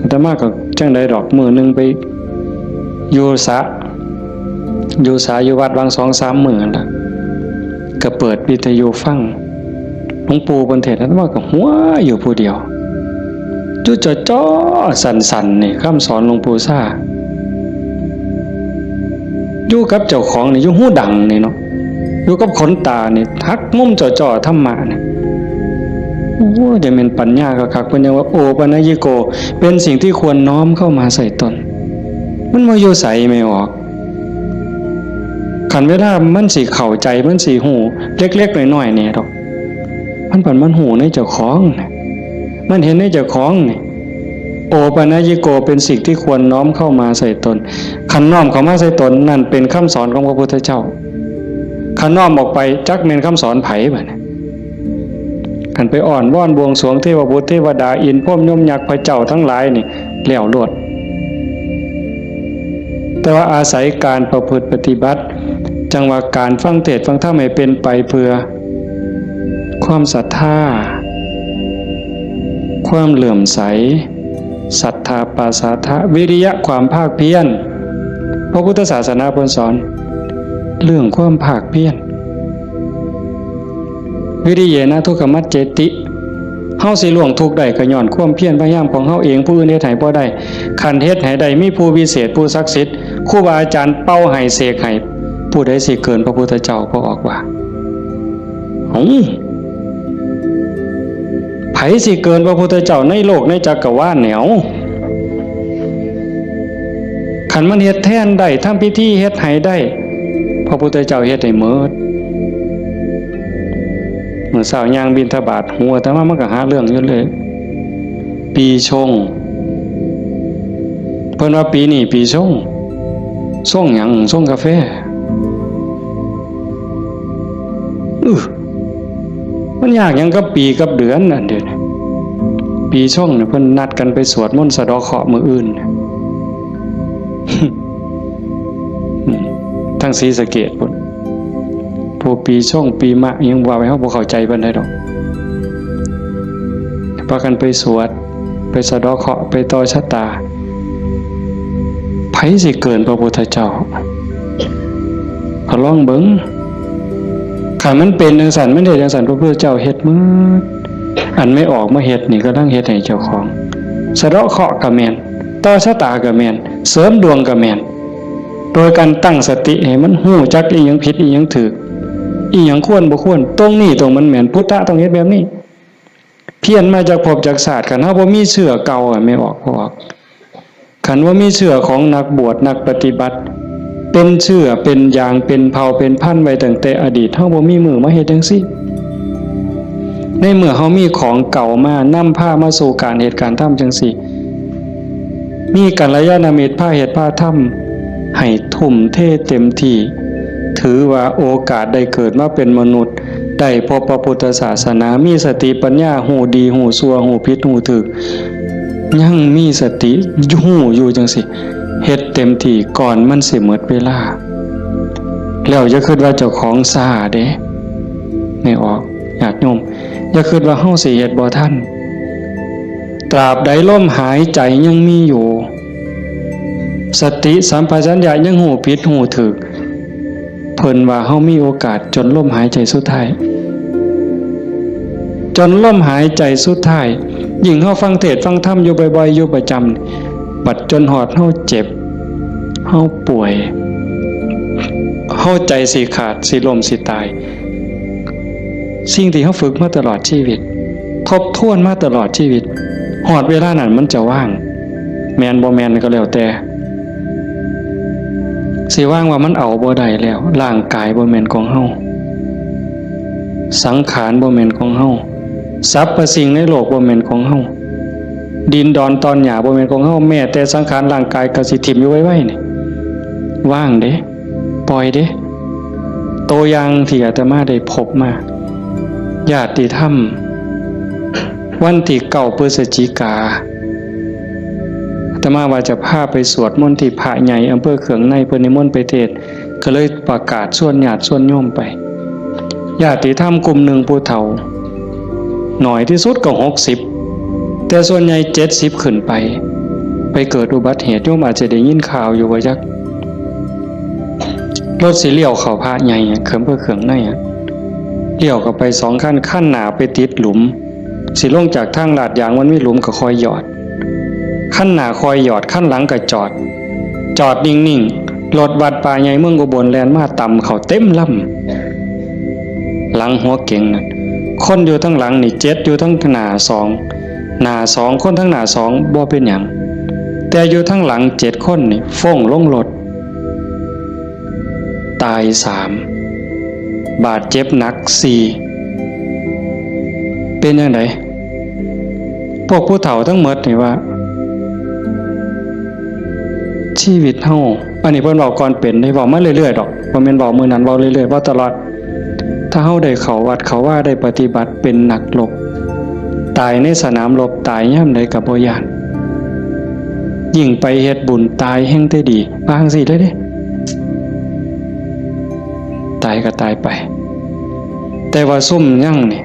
แต่มาก็จังได๋ดอกมื้อนึงไปอยู่อยู่วัดบาง 2-3 มื้อนั่นล่ะก็เปิดวิทยุฟังหลวงปู่เพิ่นเทศน์นั้นว่าก็หัวอยู่ผู้เดียวจุจ่อๆสั่นๆนี่คำสอนหลวงปู่ซ่าอยู่กับเจ้าของนี่อยู่หูดังนี่เนาะอยู่กับขนตานี่ทักมุมจ่อๆธรรมะนี่โอ้จะเป็นปัญญาคักๆเพิ่นยังว่าโอปัญญิโกเป็นสิ่งที่ควรน้อมเข้ามาใส่ตนมันบ่อยู่ไสไม่ออกคันเวลามันสิเข้าใจมันสิหูเล็กๆน้อยๆนี่ดอกมันหูในเจ้าของนี่มันเห็นในเจ้าของนี่โอปัญญิโกเป็นสิ่งที่ควรน้อมเข้ามาใส่ตนคันน้อมเข้ามาใส่ตนนั่นเป็นคำสอนของพระพุทธเจ้าคันน้อมออกไปจักแม่นคำสอนไผบัดนี้คันไปอ่อนว่อนบวงสรวงเทวบุตรเทวดาอินทร์พรหมยมยักษ์พระเจ้าทั้งหลายนี่แล้วโลดแต่ว่าอาศัยการประพฤติปฏิบัติจังว่าการฟังเทศน์ฟังธรรมให้เป็นไปเพื่อความศรัทธาความเหลื่อมใสศรัทธาปาสาทะวิริยะความภาคเพียรพระพุทธศาสนาเพิ่นสอนเรื่องความภาคเพียรวิริเยนะทุกขมัจเจติเฮาสิล่วงทุกข์ได้ก็ย้อนความเพียรพยายามของเฮาเองผู้อื่นเฮ็ดให้บ่ได้คันเฮ็ดให้ได้มีผู้วิเศษผู้ศักดิ์สิทธิ์ครูบาอาจารย์เป้าให้เสกให้ผู้ใดสิเกินพระพุทธเจ้าก็ออกว่าไผสิเกินพระพุทธเจ้าในโลกในจักรวาลแนวคันมันเฮ็ดแทนได้ทำพิธีเฮ็ดให้ได้พระพุทธเจ้าเฮ็ดให้หมดเมื่อเช้าย่างบิณฑบาตหัวแต่ว่ามันก็หาเรื่องอยู่เลยปีชงเพิ่นว่าปีนี้ปีชงส่งหยังส่งกาแฟมันยากหยังกับปีกับเดือนนั่นเด้อปีชงเนี่ยเพิ่นนัดกันไปสวดมนต์สะเดาะเคราะห์มื้ออื่นทั้งศรีสะเกษพุ่นผู้ปีช่องปีมะยังว่าไว้เฮาบ่เข้าใจปานใดดอกพากันไปสวดไปสะเดาะเคราะห์ไปต่อชะตาไผสิเกินพระพุทธเจ้าก็ลองเบิ่งคันมันเป็นจังซั่นมันได้จังซั่นพระพุทธเจ้าเฮ็ดหมดอันไม่ออกมาเฮ็ดนี่ก็ต้องเฮ็ดให้เจ้าของสะเดาะเคราะห์ก็แม่นต่อชะตาก็แม่นเสริมดวงก็แม่นโดยการตั้งสติให้มันฮู้จักอีหยังผิดอีหยังถูกอีหยังควรบ่ควรตรงนี้ตรงมันแม่นพุทธะต้องเฮ็ดแบบนี้เพี้ยนมาจากภพจากศาสตร์คันเฮาบ่มีเชื่อเก่าไม่ออกคันว่ามีเชื่อของนักบวชนักปฏิบัติเป็นเชื่อเป็นอย่างเป็นเผ่าเป็นพันธุ์ไว้ตั้งแต่อดีตเฮาบ่มีมือมาเฮ็ดจังซี่ในเมื่อเฮามีของเก่ามานำพามาสู่การเหตุการณ์ทำจังซี่มีกัลยาณมิตรพาเหตุพาทำให้ทุ่มเทเต็มที่ถือว่าโอกาสได้เกิดมาเป็นมนุษย์ได้พบพระพุทธศาสนามีสติปัญญาหูดีหูชั่วหูผิดหูถูกยังมีสติอยู่จังสิเฮ็ดเต็มที่ก่อนมันสิหมดเวลาแล้วอย่าคิดว่าเจ้าของซ่าเด้ไม่ออกญาติโยมอย่าคิดว่าเฮาสิเฮ็ดบ่ทัน ตราบใดลมหายใจยังมีอยู่สติสัมปชัญญะยังหูผิดหูถูกเพิ่นว่าเฮามีโอกาสจนลมหายใจสุดท้ายจนลมหายใจสุดท้ายยิ่งเฮาฟังเทศน์ฟังธรรมอยู่บ่อยๆอยู่ประจำบัดจนหอดเฮาเจ็บเฮาป่วยเฮาใจสิขาดสิล้มสิตายสิ่งที่เฮาฝึกมาตลอดชีวิตทบทวนมาตลอดชีวิตหอดเวลานั้นมันจะว่างแม่นบ่แม่นก็แล้วแต่สิว่างว่ามันเอาบ่ได้แล้วร่างกายบ่แม่นของเฮาสังขารบ่แม่นของเฮาสรรพสิ่งในโลกบ่แม่นของเฮาดินดอนตอนหญ้าบ่แม่นของเฮาแม้แต่สังขารร่างกายก็สิถิ่มอยู่ไว้ๆนี่ว่างเด้ปล่อยเด้ตัวอย่างที่อาตมาได้พบมาญาติธรรมวันที่9 พฤศจิกาอาตมาว่าจะพาไปสวดมนต์ที่พระใหญ่อำเภอเขืองในเพิ่นนิมนต์ไปเทศน์ก็เลยประกาศชวนญาติชวนโยมไปญาติธรรมกลุ่มหนึ่งผู้เฒ่าหน่อยที่สุดก็60แต่ส่วนใหญ่70ขึ้นไปเกิดอุบัติเหตุโยมอาจจะได้ยินข่าวอยู่ว่าจักรถสิเลี้ยวเข้าพระใหญ่เขิมเพื่อเขืองในเลี้ยวเข้าไป2ขั้นหน้าไปติดหลุมสิลงจากทางลาดยางมันมีหลุมก็คอยหยอดขั้นหน้าคอยหยอดขั้นหลังก็จอดนิ่งๆรถวัดป่าใหญ่เมืองอุบลแล่นมาต่ำเข้าเต็มลำหลังหัวเก่งนั่นคนอยู่ทั้งหลังนี่7อยู่ทั้งหน้า2คนทั้งหน้า2บ่เป็นหยังแต่อยู่ทั้งหลัง7คนนี่ฟ้องลงรถตาย3บาดเจ็บหนัก4เป็นจังได๋พวกผู้เฒ่าทั้งหมดนี่ว่าชีวิตเฮาอันนี้เพิ่นเว้าก่อนเป็นได้เว้ามาเรื่อยๆดอกบ่แม่นเว้ามื้อนั้นเว้าเรื่อยๆเว้าตลอดถ้าเฮาได้เข้าวัดเข้าว่าได้ปฏิบัติเป็นนักรบตายในสนามรบตายยามใดก็บ่ย้านยิ่งไปเฮ็ดบุญตายแห่งได้ดีบางสิเลยเด้ตายก็ตายไปแต่ว่าซุ่มยั่งนี่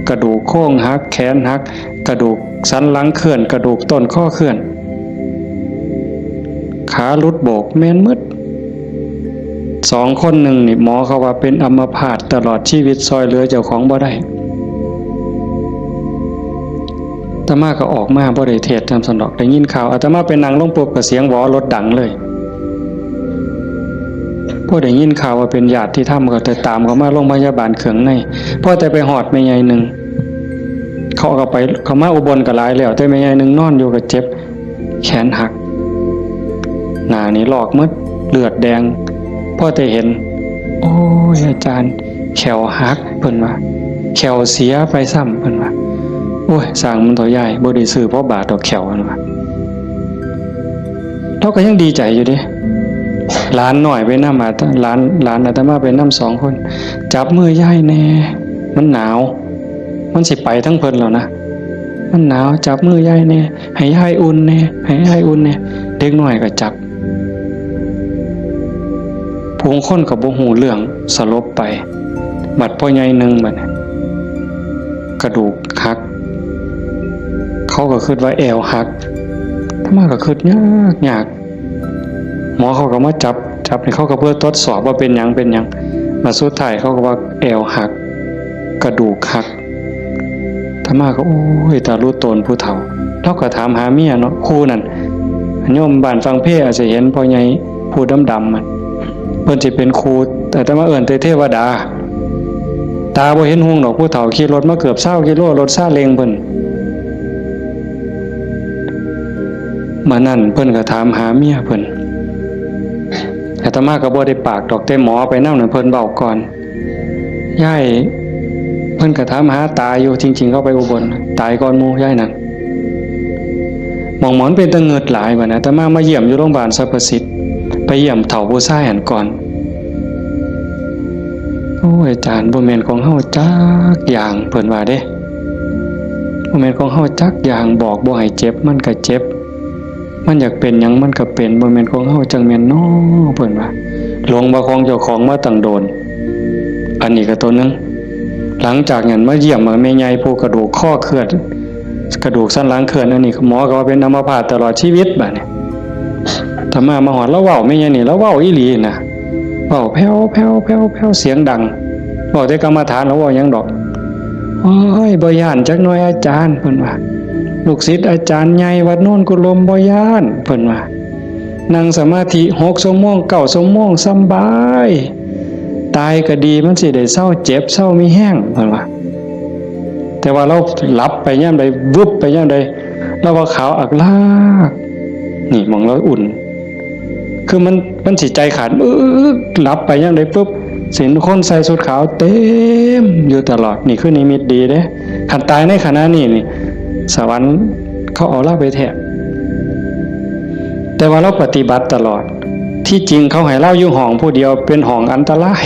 กระดูกโค้งหักแขนหักกระดูกสันหลังเคลื่อนกระดูกต้นข้อเคลื่อนขาหลุดโบกแม่นมืด2คนหนึ่งนี่หมอเขาว่าเป็นอัมพาตตลอดชีวิตซอยเหลือเจ้าของบ่ได้อาตมาก็ออกมาบ่ได้เทศน์นำสนอกได้ยินข่าวอาตมาไปนั่งลงปุ๊บก็เสียงหวอรถดังเลยพอได้ยินข่าวว่าเป็นญาติที่ทำก็แต่ตามเขามาโรงพยาบาลเขืองในพอแต่ไปหอดแม่ใหญ่หนึ่งเขามาอุบลก็หลายแล้วแต่แม่ใหญ่หนึ่งนอนอยู่ก็เจ็บแขนหักหน้านี่ลอกมืดเลือดแดงพอแต่เห็นโอ้ยอาจารย์แขวหักเพิ่นว่าแขวเสียไปซ้ำเพิ่นว่าโอ้ยสร้างมันตัวใหญ่บ่ได้ซื้อเพราะบาดดอกแขวเพิ่นว่าเราก็ยังดีใจอยู่เด้หลานหน่อยไปนำหลานอาตมาไปนำ2คนจับมือยายแน่มันหนาวมันสิไปทั้งเพิ่นแล้วนะมันหนาวจับมือยายแน่ให้ยายอุ่นแน่ให้ยายอุ่นแน่เด็กน้อยก็จับผู้คนก็บ่ฮู้เรื่องสลบไปบัดพ่อใหญ่นึงบัดกระดูกหักเขาก็คิดว่าแอวหักถ้ามาก็คิดยากหมอเขาก็มาจับนี่เขาก็เพื่อทดสอบว่าเป็นหยังมาสุดท้ายเขาก็ว่าแอวหักกระดูกหักถ้ามาก็โอ้ยตารู้ตนผู้เฒ่าเราก็ถามหาเมียเนาะครูนั่นโยมบ้านฟังเพอาจจะเห็นพ่อใหญ่ผู้ดำๆมันเพิ่นสิเป็นครูแต่ถ้ามาเอิ้นเทวดาตาบ่เห็นห่วงดอกผู้เฒ่าขี่รถมาเกือบ20กิโลรถซาเล้งเพิ่นมานั่นเพิ่นก็ถามหาเมียเพิ่นอาตมาก็บ่ได้ปากดอกแต่หมอไปนำนั่นเพิ่นเว้าก่อนยายเพิ่นก็ถามหาตาอยู่จริงๆเขาไปอุบลตายก่อนหมู่ยายนั่นหมอนเป็นตะเงิดหลายบัดนะอาตมาเยี่ยมอยู่โรงพยาบาลสรรพสิทธิ์ไปเยี่ยมเฒ่าผู้ชายหันก่อนโอ้ยอาจารย์บ่แม่นของเฮาจักอย่างเพิ่นว่าเด้บ่แม่นของเฮาจักอย่างบอกบ่ให้เจ็บมันก็เจ็บมันอยากเป็นหยังมันก็เป็นบ่แม่นของเฮาจังแม่นน้อเพิ่นว่าหลงว่าของเจ้าของมาตั้งโดนอันนี้ก็ตัวนึงหลังจากนั้นมาเยี่ยมแม่ใหญ่ผู้กระดูกข้อเคลื่อน กระดูกสันหลังเคลื่อนอันนี้หมอก็ว่าเป็นอัมพาตตลอดชีวิตบัดนี้ถ้ามาหอดแล้วเว้าไม่ใช่นี่แล้วเว้าอีหลีนะเว้าแผ่วแผ่วแผ่วแผ่วเสียงดังบอกแต่กรรมฐานแล้วเว้าหยังดอกโอ้ยบ่ย่านจักหน่อยอาจารย์เพิ่นว่าลูกศิษย์อาจารย์ใหญ่วัดโน่นกุลมบ่ย่านเพิ่นว่านั่งสมาธิ6 ชั่วโมง9 ชั่วโมงสำบายตายก็ดีมันสิได้เศร้าเจ็บเศร้ามีแห้งเพิ่นว่าแต่ว่าเราหลับไปยามใดวึบไปยามใดเราว่าขาวอักลากนี่มองเราอุ่นคือมันสิใจขาดหลับไปยามใดปุ๊บสินคนใส่สุดขาวเต็มอยู่ตลอดนี่คือนิมิตดีเด้คันตายในขณะนี้นี่สวรรค์เขาเอาเราไปแทะแต่ว่าเราปฏิบัติตลอดที่จริงเขาให้เราอยู่ห้องผู้เดียวเป็นห้องอันตราย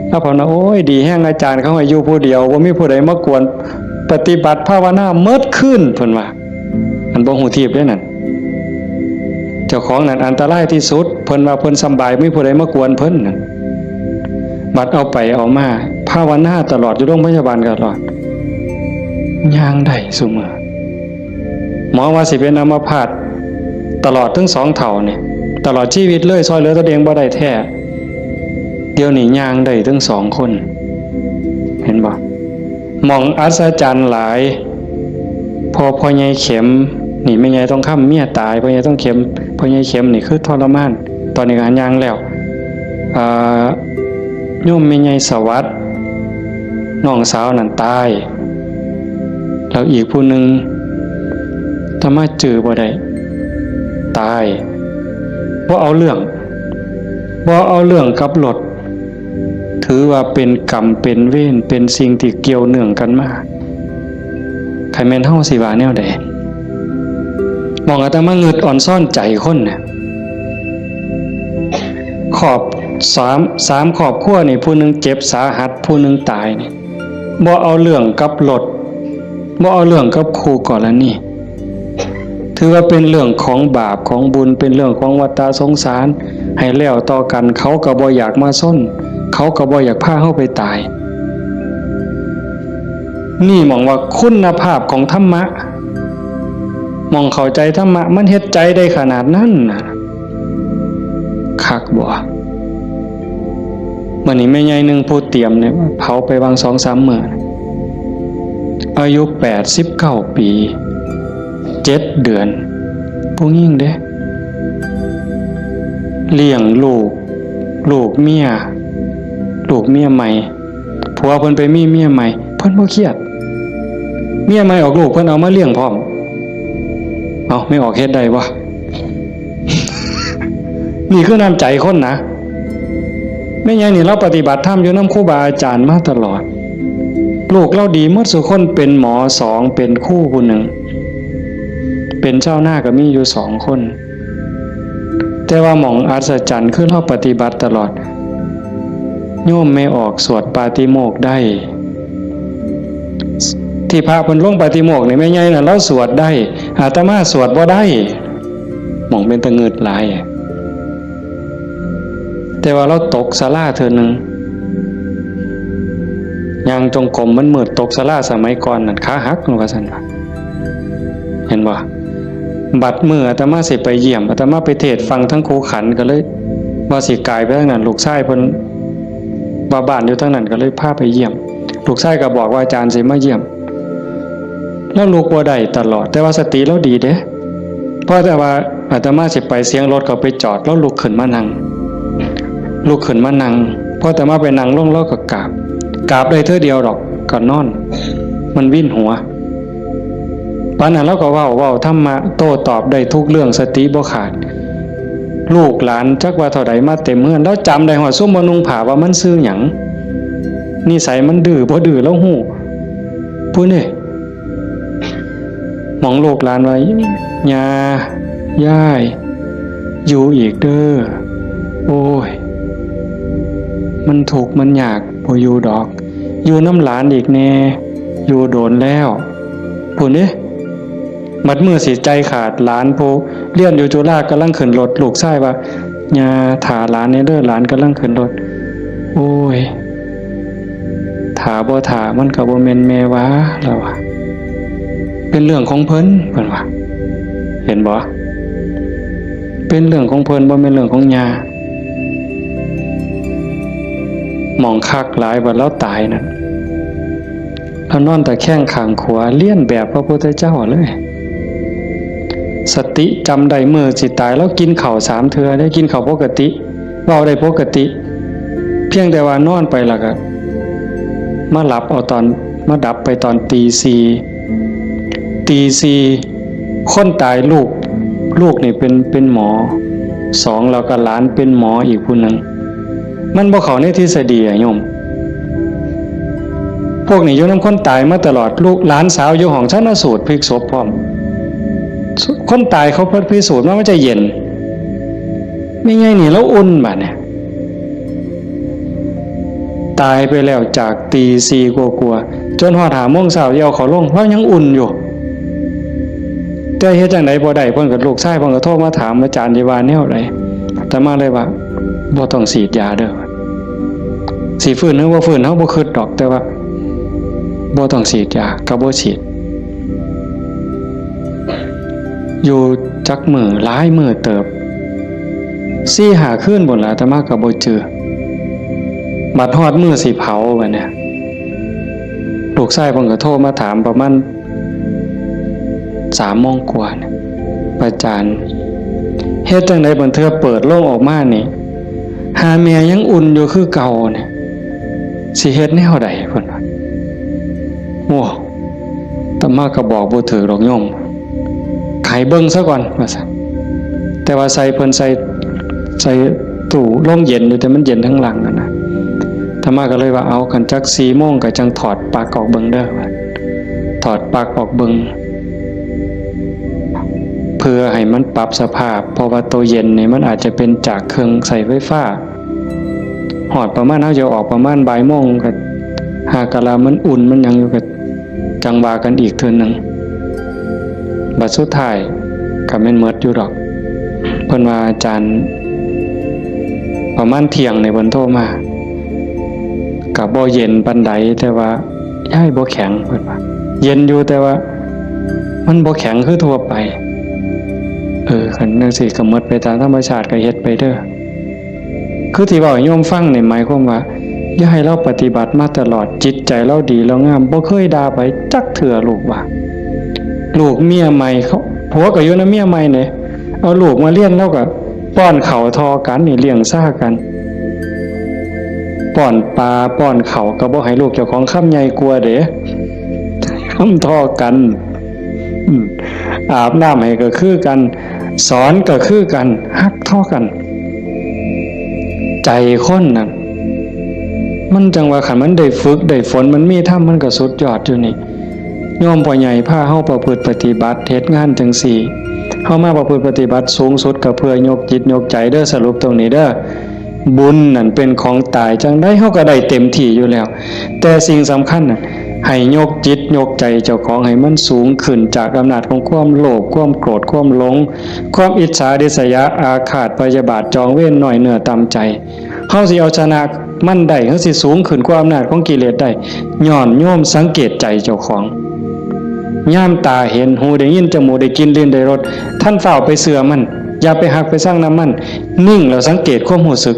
แล้วพอนะโอ้ยดีแห้งอาจารย์เขาให้อยู่ผู้เดียวว่ามีผู้ใดมากวนปฏิบัติภาวนาเมิดขึ้นเพิ่นว่าอันบ่ฮู้ทีบได้นั่นเจ้าของนั่นอันตรายที่สุดเพิ่นว่าเพิ่นสำบายมีผู้ใดมากวนเพิ่นนั่นบัดเอาไปเอามาภาวนาตลอดอยู่โรงพยาบาลตลอดย่างได้ซุมื้อหมอว่าสิเป็นอัมพาตตลอดทั้ง2 เท่านี่ตลอดชีวิตเลยซอยเหลือตัวเองบ่ได้แท้เดี๋ยวนี้ย่างได้ทั้ง2 คนเห็นบ่มองอัศจรรย์หลายพ่อใหญ่เข็มนี่แม่ใหญ่ต้องค้ำเมียตายพ่อใหญ่ต้องเข็มพ่อใหญ่เข็มนี่คือทรมานตอนนี้ก็ย่างแล้วโยมแม่ใหญ่สวัสดิ์น้องสาวนั่นตายแล้วอีกผู้หนึ่งถ้ามาจือบ่ได้ตายว่าเอาเรื่องกับรถถือว่าเป็นกรรมเป็นเวรเป็นสิ่งที่เกี่ยวเนื่องกันมาใครแม่นเฮาสิว่าแนวใดมองอาตมาเงิดอ่อนซ่อนใจคนน่ะขอบ3 ครอบครัวนี่ผู้หนึงเจ็บสาหัสผู้หนึงตายนี่บ่เอาเรื่องกับรถบ่เอาเรื่องกับครูกรณีถือว่าเป็นเรื่องของบาปของบุญเป็นเรื่องของวัฏฏะสงสารให้แล้วต่อกันเขาก็บ่อยากมาซ้นเขาก็บ่อยากพาเฮาไปตายนี่มองว่าคุณภาพของธรรมะมองเข้าใจธรรมะมันเฮ็ดใจได้ขนาดนั้นน่ะคักบ่มื้อนี้แม่ใหญ่นึงผู้เตรียมเนี่ยเผาไปวาง 2-3 มื้ออายุ89 ปี7 เดือนผู้หญิงเด้เลี้ยงลูกเมียใหม่ผัวเพิ่นไปมีเมียใหม่เพิ่นบ่เครียดเมียใหม่ออกลูกเพิ่นเอามาเลี้ยงพร้อมเอาไม่ออกเฮ็ดได้บ่ นี่คือน้ำใจคนนะแม่ใหญ่นี่เราปฏิบัติธรรมอยู่นำครูบาอาจารย์มาตลอดลูกเราดีหมดทุกคนเป็นหมอ2เป็นครูผู้หนึ่งเป็นเจ้าหน้าก็มีอยู่2 คนแต่ว่าหม่องอัศจรรย์คือเราปฏิบัติตลอดโยมไม่ออกสวดปาติโมกข์ได้ที่พระเพิ่นลงปาติโมกข์นี่แม่ใหญ่น่ะเราสวดได้อาตมาสวดบ่ได้หม่องเป็นตะเงิดหลายแต่ว่าเราตกศาลาเทื่อนึงยางจงกรมมันมืดตกศาลาสมัยก่อนนั่นขาหักลงว่าซั่นว่าเห็นบ่บัดมื้ออาตมาสิไปเยี่ยมอาตมาไปเทศน์ฟังทั้งครูขันก็เลยว่าสิกายไปทางนั้นลูกชายเพิ่นว่าบ้านอยู่ทางนั้นก็เลยพาไปเยี่ยมลูกชายก็บอกว่าอาจารย์สิมาเยี่ยมแล้วลูกบ่ได้ตลอดแต่ว่าสติเราดีเด้เพราะแต่ว่าอาตมาสิไปเสียงรถก็ไปจอดแล้วลุกขึ้นมานั่งพออาตมาไปนั่งลงแล้วก็กราบได้เท่าเดียวดอกก็นอนมันวิ่นหัวปานนั้นเราก็เว้าธรรมะโต้ตอบได้ทุกเรื่องสติบ่ขาดลูกหลานจักว่าเท่าใดมาเต็มเฮือนแล้วจำได้ฮอดซุมบ่นุ่งผ้าว่ามันชื่อหยังนิสัยมันดื้อบ่ดื้อแล้วฮู้ผู้นี่มองลูกหลานว่าย่า ยายอยู่อีกเด้อโอ้ยมันถูกมันยากบ่อยู่ดอกอยู่น้ำหลานอีกแน่อยู่โดนแล้วพูดนี่มัดมือสิใจขาดหลานผู้เรียนอยู่จุฬากำลังขึ้นรถลูกชายว่าย่าถาหลานนี่เด้อหลานกำลังขึ้นรถโอ้ยถาบ่ถามันก็บ่แม่นแม่วะแล้ว เป็นเรื่องของเพิ่นว่าเห็นบ่เป็นเรื่องของเพิ่นบ่แม่นเรื่องของญาหมองคักหลายว่าเราตายนั่นเรานอนแต่แข้งข้างขวาเลียนแบบพระพุทธเจ้าเลยสติจำได้เมื่อสิตายแล้วกินข้าว3 เทื่อได้กินข้าวปกติเว้าได้ปกติเพียงแต่ว่านอนไปแล้วก็มาหลับเอาตอนมาดับไปตอนตีสี่คนตายลูกนี่เป็นหมอ2แล้วก็หลานเป็นหมออีกผู้นึงมันบ่เข้าในทฤษฎีอะโยมพวกนี้อยู่นำคนตายมาตลอดลูกหลานสาวอยู่ห้องชันสูตรพลิกศพพร้อมคนตายเขาพิสูจน์ว่ามันจะเย็นไม่ไงนี่แล้วอุ่นบัดเนี่ยตายไปแล้วจากตีสี่กลัวจนหอด5 โมงเช้าเอาเขาลงเพราะยังอุ่นอยู่แต่เฮ็ดจังได๋บ่ได้เพิ่นก็ลูกชายเพิ่นก็โทรมาถามอาจารย์ที่ว่าแนวใดแต่มาเลยว่าบ่ต้องฉีดยาเด้อสิฟื้นหรือบ่ฟื้นเฮาบ่คิดดอกแต่ว่าบ่ต้องฉีดยาก็บ่ฉีดอยู่จักมื้อหลายมื้อเติบ4-5 คืนพุ่นล่ะแต่มาก็บ่เจอบัดฮอดมื้อสิเผาบัดเนี่ยลูกชายเพิ่นก็โทรมาถามประมาณ3 โมงกว่าเนี่ยอาจารย์เฮ็ดจังได๋บัดเทื่อเปิดโลงออกมานี่หาแม่ยังอุ่นอยู่คือเก่าเนี่ยสิเฮ็ดแนวใดเพิ่นว่าโอ้ตมาก็บอกบ่ถูกดอกโยมไขเบิ่งซะก่อนว่าซั่นแต่ว่าใส่เพิ่นใส่ตู้ลงเย็นอยู่แต่มันเย็นทั้งหลังนั่นน่ะตมาก็เลยว่าเอากันจัก4 โมงก็จังถอดปลั๊กออกเบิ่งเด้อว่าถอดปลั๊กออกเบิ่งเพื่อให้มันปรับสภาพเพราะว่าตัวเย็นนี่มันอาจจะเป็นจากเครื่องใส่ไฟฟ้าหอดประมาณเฮาจะออกประมาณบ่ายโมงก็หากะลามันอุ่นมันยังอยู่ก็จังว่ากันอีกเทื่อนึงบัดสุดท้ายก็แม่นหมดอยู่ดอกเพิ่นว่าอาจารย์ประมาณเที่ยงในเพิ่นโทรมาก็บ่เย็นปานใดแต่ว่าย้ายบ่แข็งเพิ่นว่าเย็นอยู่แต่ว่ามันบ่แข็งคือทั่วไปคันจังซี่ก็หมดไปตามธรรมชาติก็เฮ็ดไปเด้อคือที่เว้าให้โยมฟังนี่หมายความว่าอย่าให้เราปฏิบัติมาตลอดจิตใจเราดีเรางามบ่เคยด่าไปจักเทื่อลูกว่าลูกเมียใหม่เขาผัวก็อยู่นำเมียใหม่นี่เอาลูกมาเลี้ยงแล้วก็ป้อนข้าวทอกันนี่เลี้ยงซ่ากันป้อนปลาป้อนข้าวก็บ่ให้ลูกเจ้าของคำใหญ่กลัวเด้คำทอกันอาบน้ำให้ก็คือกันสอนก็คือกันฮักทอกันใจคนน่ะมันจังว่าคันมันได้ฝึกได้ฝนมันมีธรรมมันก็สุดยอดอยู่นี่โยมพ่อใหญ่พาเฮาประพฤติปฏิบัติเฮ็ดงานจังซี่เฮามาประพฤติปฏิบัติสูงสุดก็เพื่อยกจิตยกใจเด้อสรุปตรงนี้เด้อบุญนั่นเป็นของตายจังได้เฮาก็ได้เต็มที่อยู่แล้วแต่สิ่งสำคัญน่ะให้ยกจิตยกใจเจ้าของให้มันสูงขึ้นจากอำนาจของความโลภความโกรธความหลงความอิจฉาริษยาอาฆาตพยาบาทจองเวรน้อยเนื้อต่ำใจเฮาสิเอาชนะมันได้เฮาสิสูงขึ้นกว่าอำนาจของกิเลสได้ย้อนโยมสังเกตใจเจ้าของย่ามตาเห็นหูได้ยินจมูกได้กินลิ้นได้รสท่านเฝ้าไปเสือมันอย่าไปหักไปสร้างน้ำมันนิ่งแล้วสังเกตความรู้สึก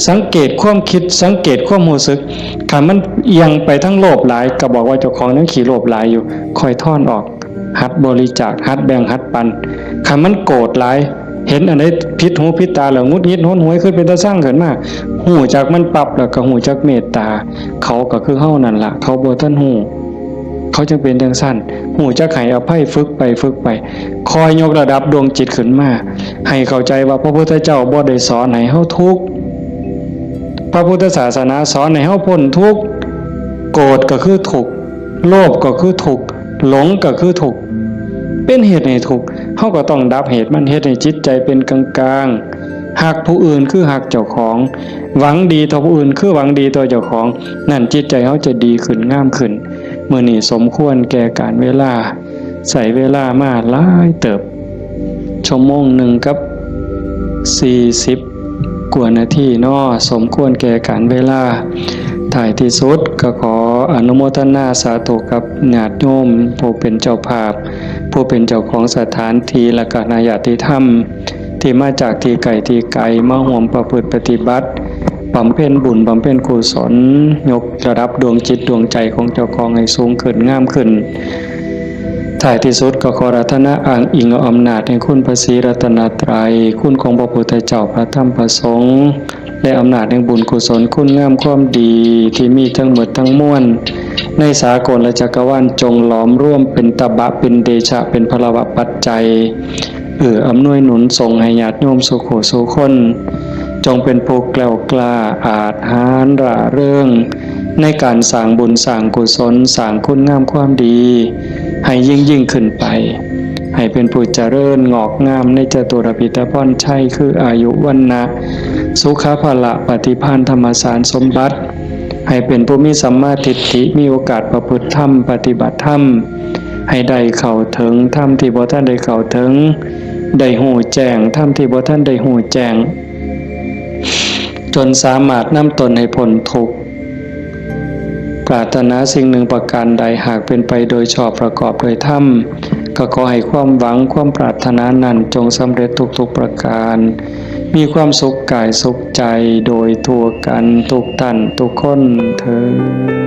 สังเกตความคิดสังเกตความรู้สึกถ้ามันเอียงไปทั้งโลภหลายก็บอกว่าเจ้าของนั้นขี้โลภหลายอยู่ค่อยถอนออกหัดบริจาคหัดแบ่งหัดปันถ้ามันโกรธหลายเห็นอันใดผิดหูผิดตาแล้วงุดหงิดโหนหวยขึ้นเป็นตาสร้างขึ้นมาหูจักมันปรับแล้วก็หูจักเมตตาเขาก็คือเฮานั่นล่ะเขาบ่ทันหูเขาจึงเป็นจังซั่นหูจักให้อภัยฝึกไปคอยยกระดับดวงจิตขึ้นมาให้เข้าใจว่าพระพุทธเจ้าบ่ได้สอนให้เฮาทุกข์พระพุทธศาสนาสอนให้เฮาพ้นทุกข์โกรธก็คือทุกข์โลภก็คือทุกข์หลงก็คือทุกข์เป็นเหตุให้ทุกข์เฮาก็ต้องดับเหตุมันเฮ็ดให้จิตใจเป็นกลางๆฮักผู้อื่นคือฮักเจ้าของหวังดีต่อผู้อื่นคือหวังดีต่อเจ้าของนั่นจิตใจเฮาจะดีขึ้นงามขึ้นมื้อนี้สมควรแก่การเวลาใส่เวลามาหลายเติบชั่วโมงหนึ่งกับ40 กว่านาทีเนาะสมควรแก่การเวลา ท้ายที่สุดก็ขออนุโมทนาสาธุกับญาติโยมผู้เป็นเจ้าภาพผู้เป็นเจ้าของสถานที่และก็ญาติธรรมที่มาจากที่ไกลที่ไกลมาร่วมประพฤติปฏิบัติบำเพ็ญบุญบำเพ็ญกุศลยกระดับดวงจิตดวงใจของเจ้าของให้สูงขึ้นงามขึ้นท้ายที่สุดก็ขอรัตนาอ้างอิงเอาอำนาจแห่งคุณพระศรีรัตนตรัยคุณของพระพุทธเจ้าพระธรรมพระสงฆ์และอำนาจแห่งบุญกุศลคุณงามความดีที่มีทั้งหมดทั้งมวลในสากลและจักรวาลจงหลอมร่วมเป็นตบะเป็นเดชะเป็นพลวะปัจจัยอำนวยหนุนส่งให้ญาติโยมสุขสุคนจงเป็นผู้แกล้วกล้าอาจหาญร่าเริงในการสร้างบุญสร้างกุศลสร้างคุณงามความดีให้ยิ่งขึ้นไปให้เป็นผู้เจริญงอกงามในจตุรพิธพรชัยคืออายุวันนะสุขภละปฏิภาณธรรมสารสมบัติให้เป็นผู้มีสัมมาทิฏฐิมีโอกาสประพฤติธรรมปฏิบัติธรรมให้ได้เข้าถึงธรรมที่บ่ท่านได้เข้าถึงได้หูแจ้งธรรมที่บ่ท่านได้หูแจ้งจนสามารถนำตนให้พ้นทุกข์ปรารถนาสิ่งหนึ่งประการใดหากเป็นไปโดยชอบประกอบโดยธรรมก็ขอให้ความหวังความปรารถนานั้นจงสำเร็จทุกประการมีความสุขกายสุขใจโดยทั่วกันทุกท่านทุกคนเทอญ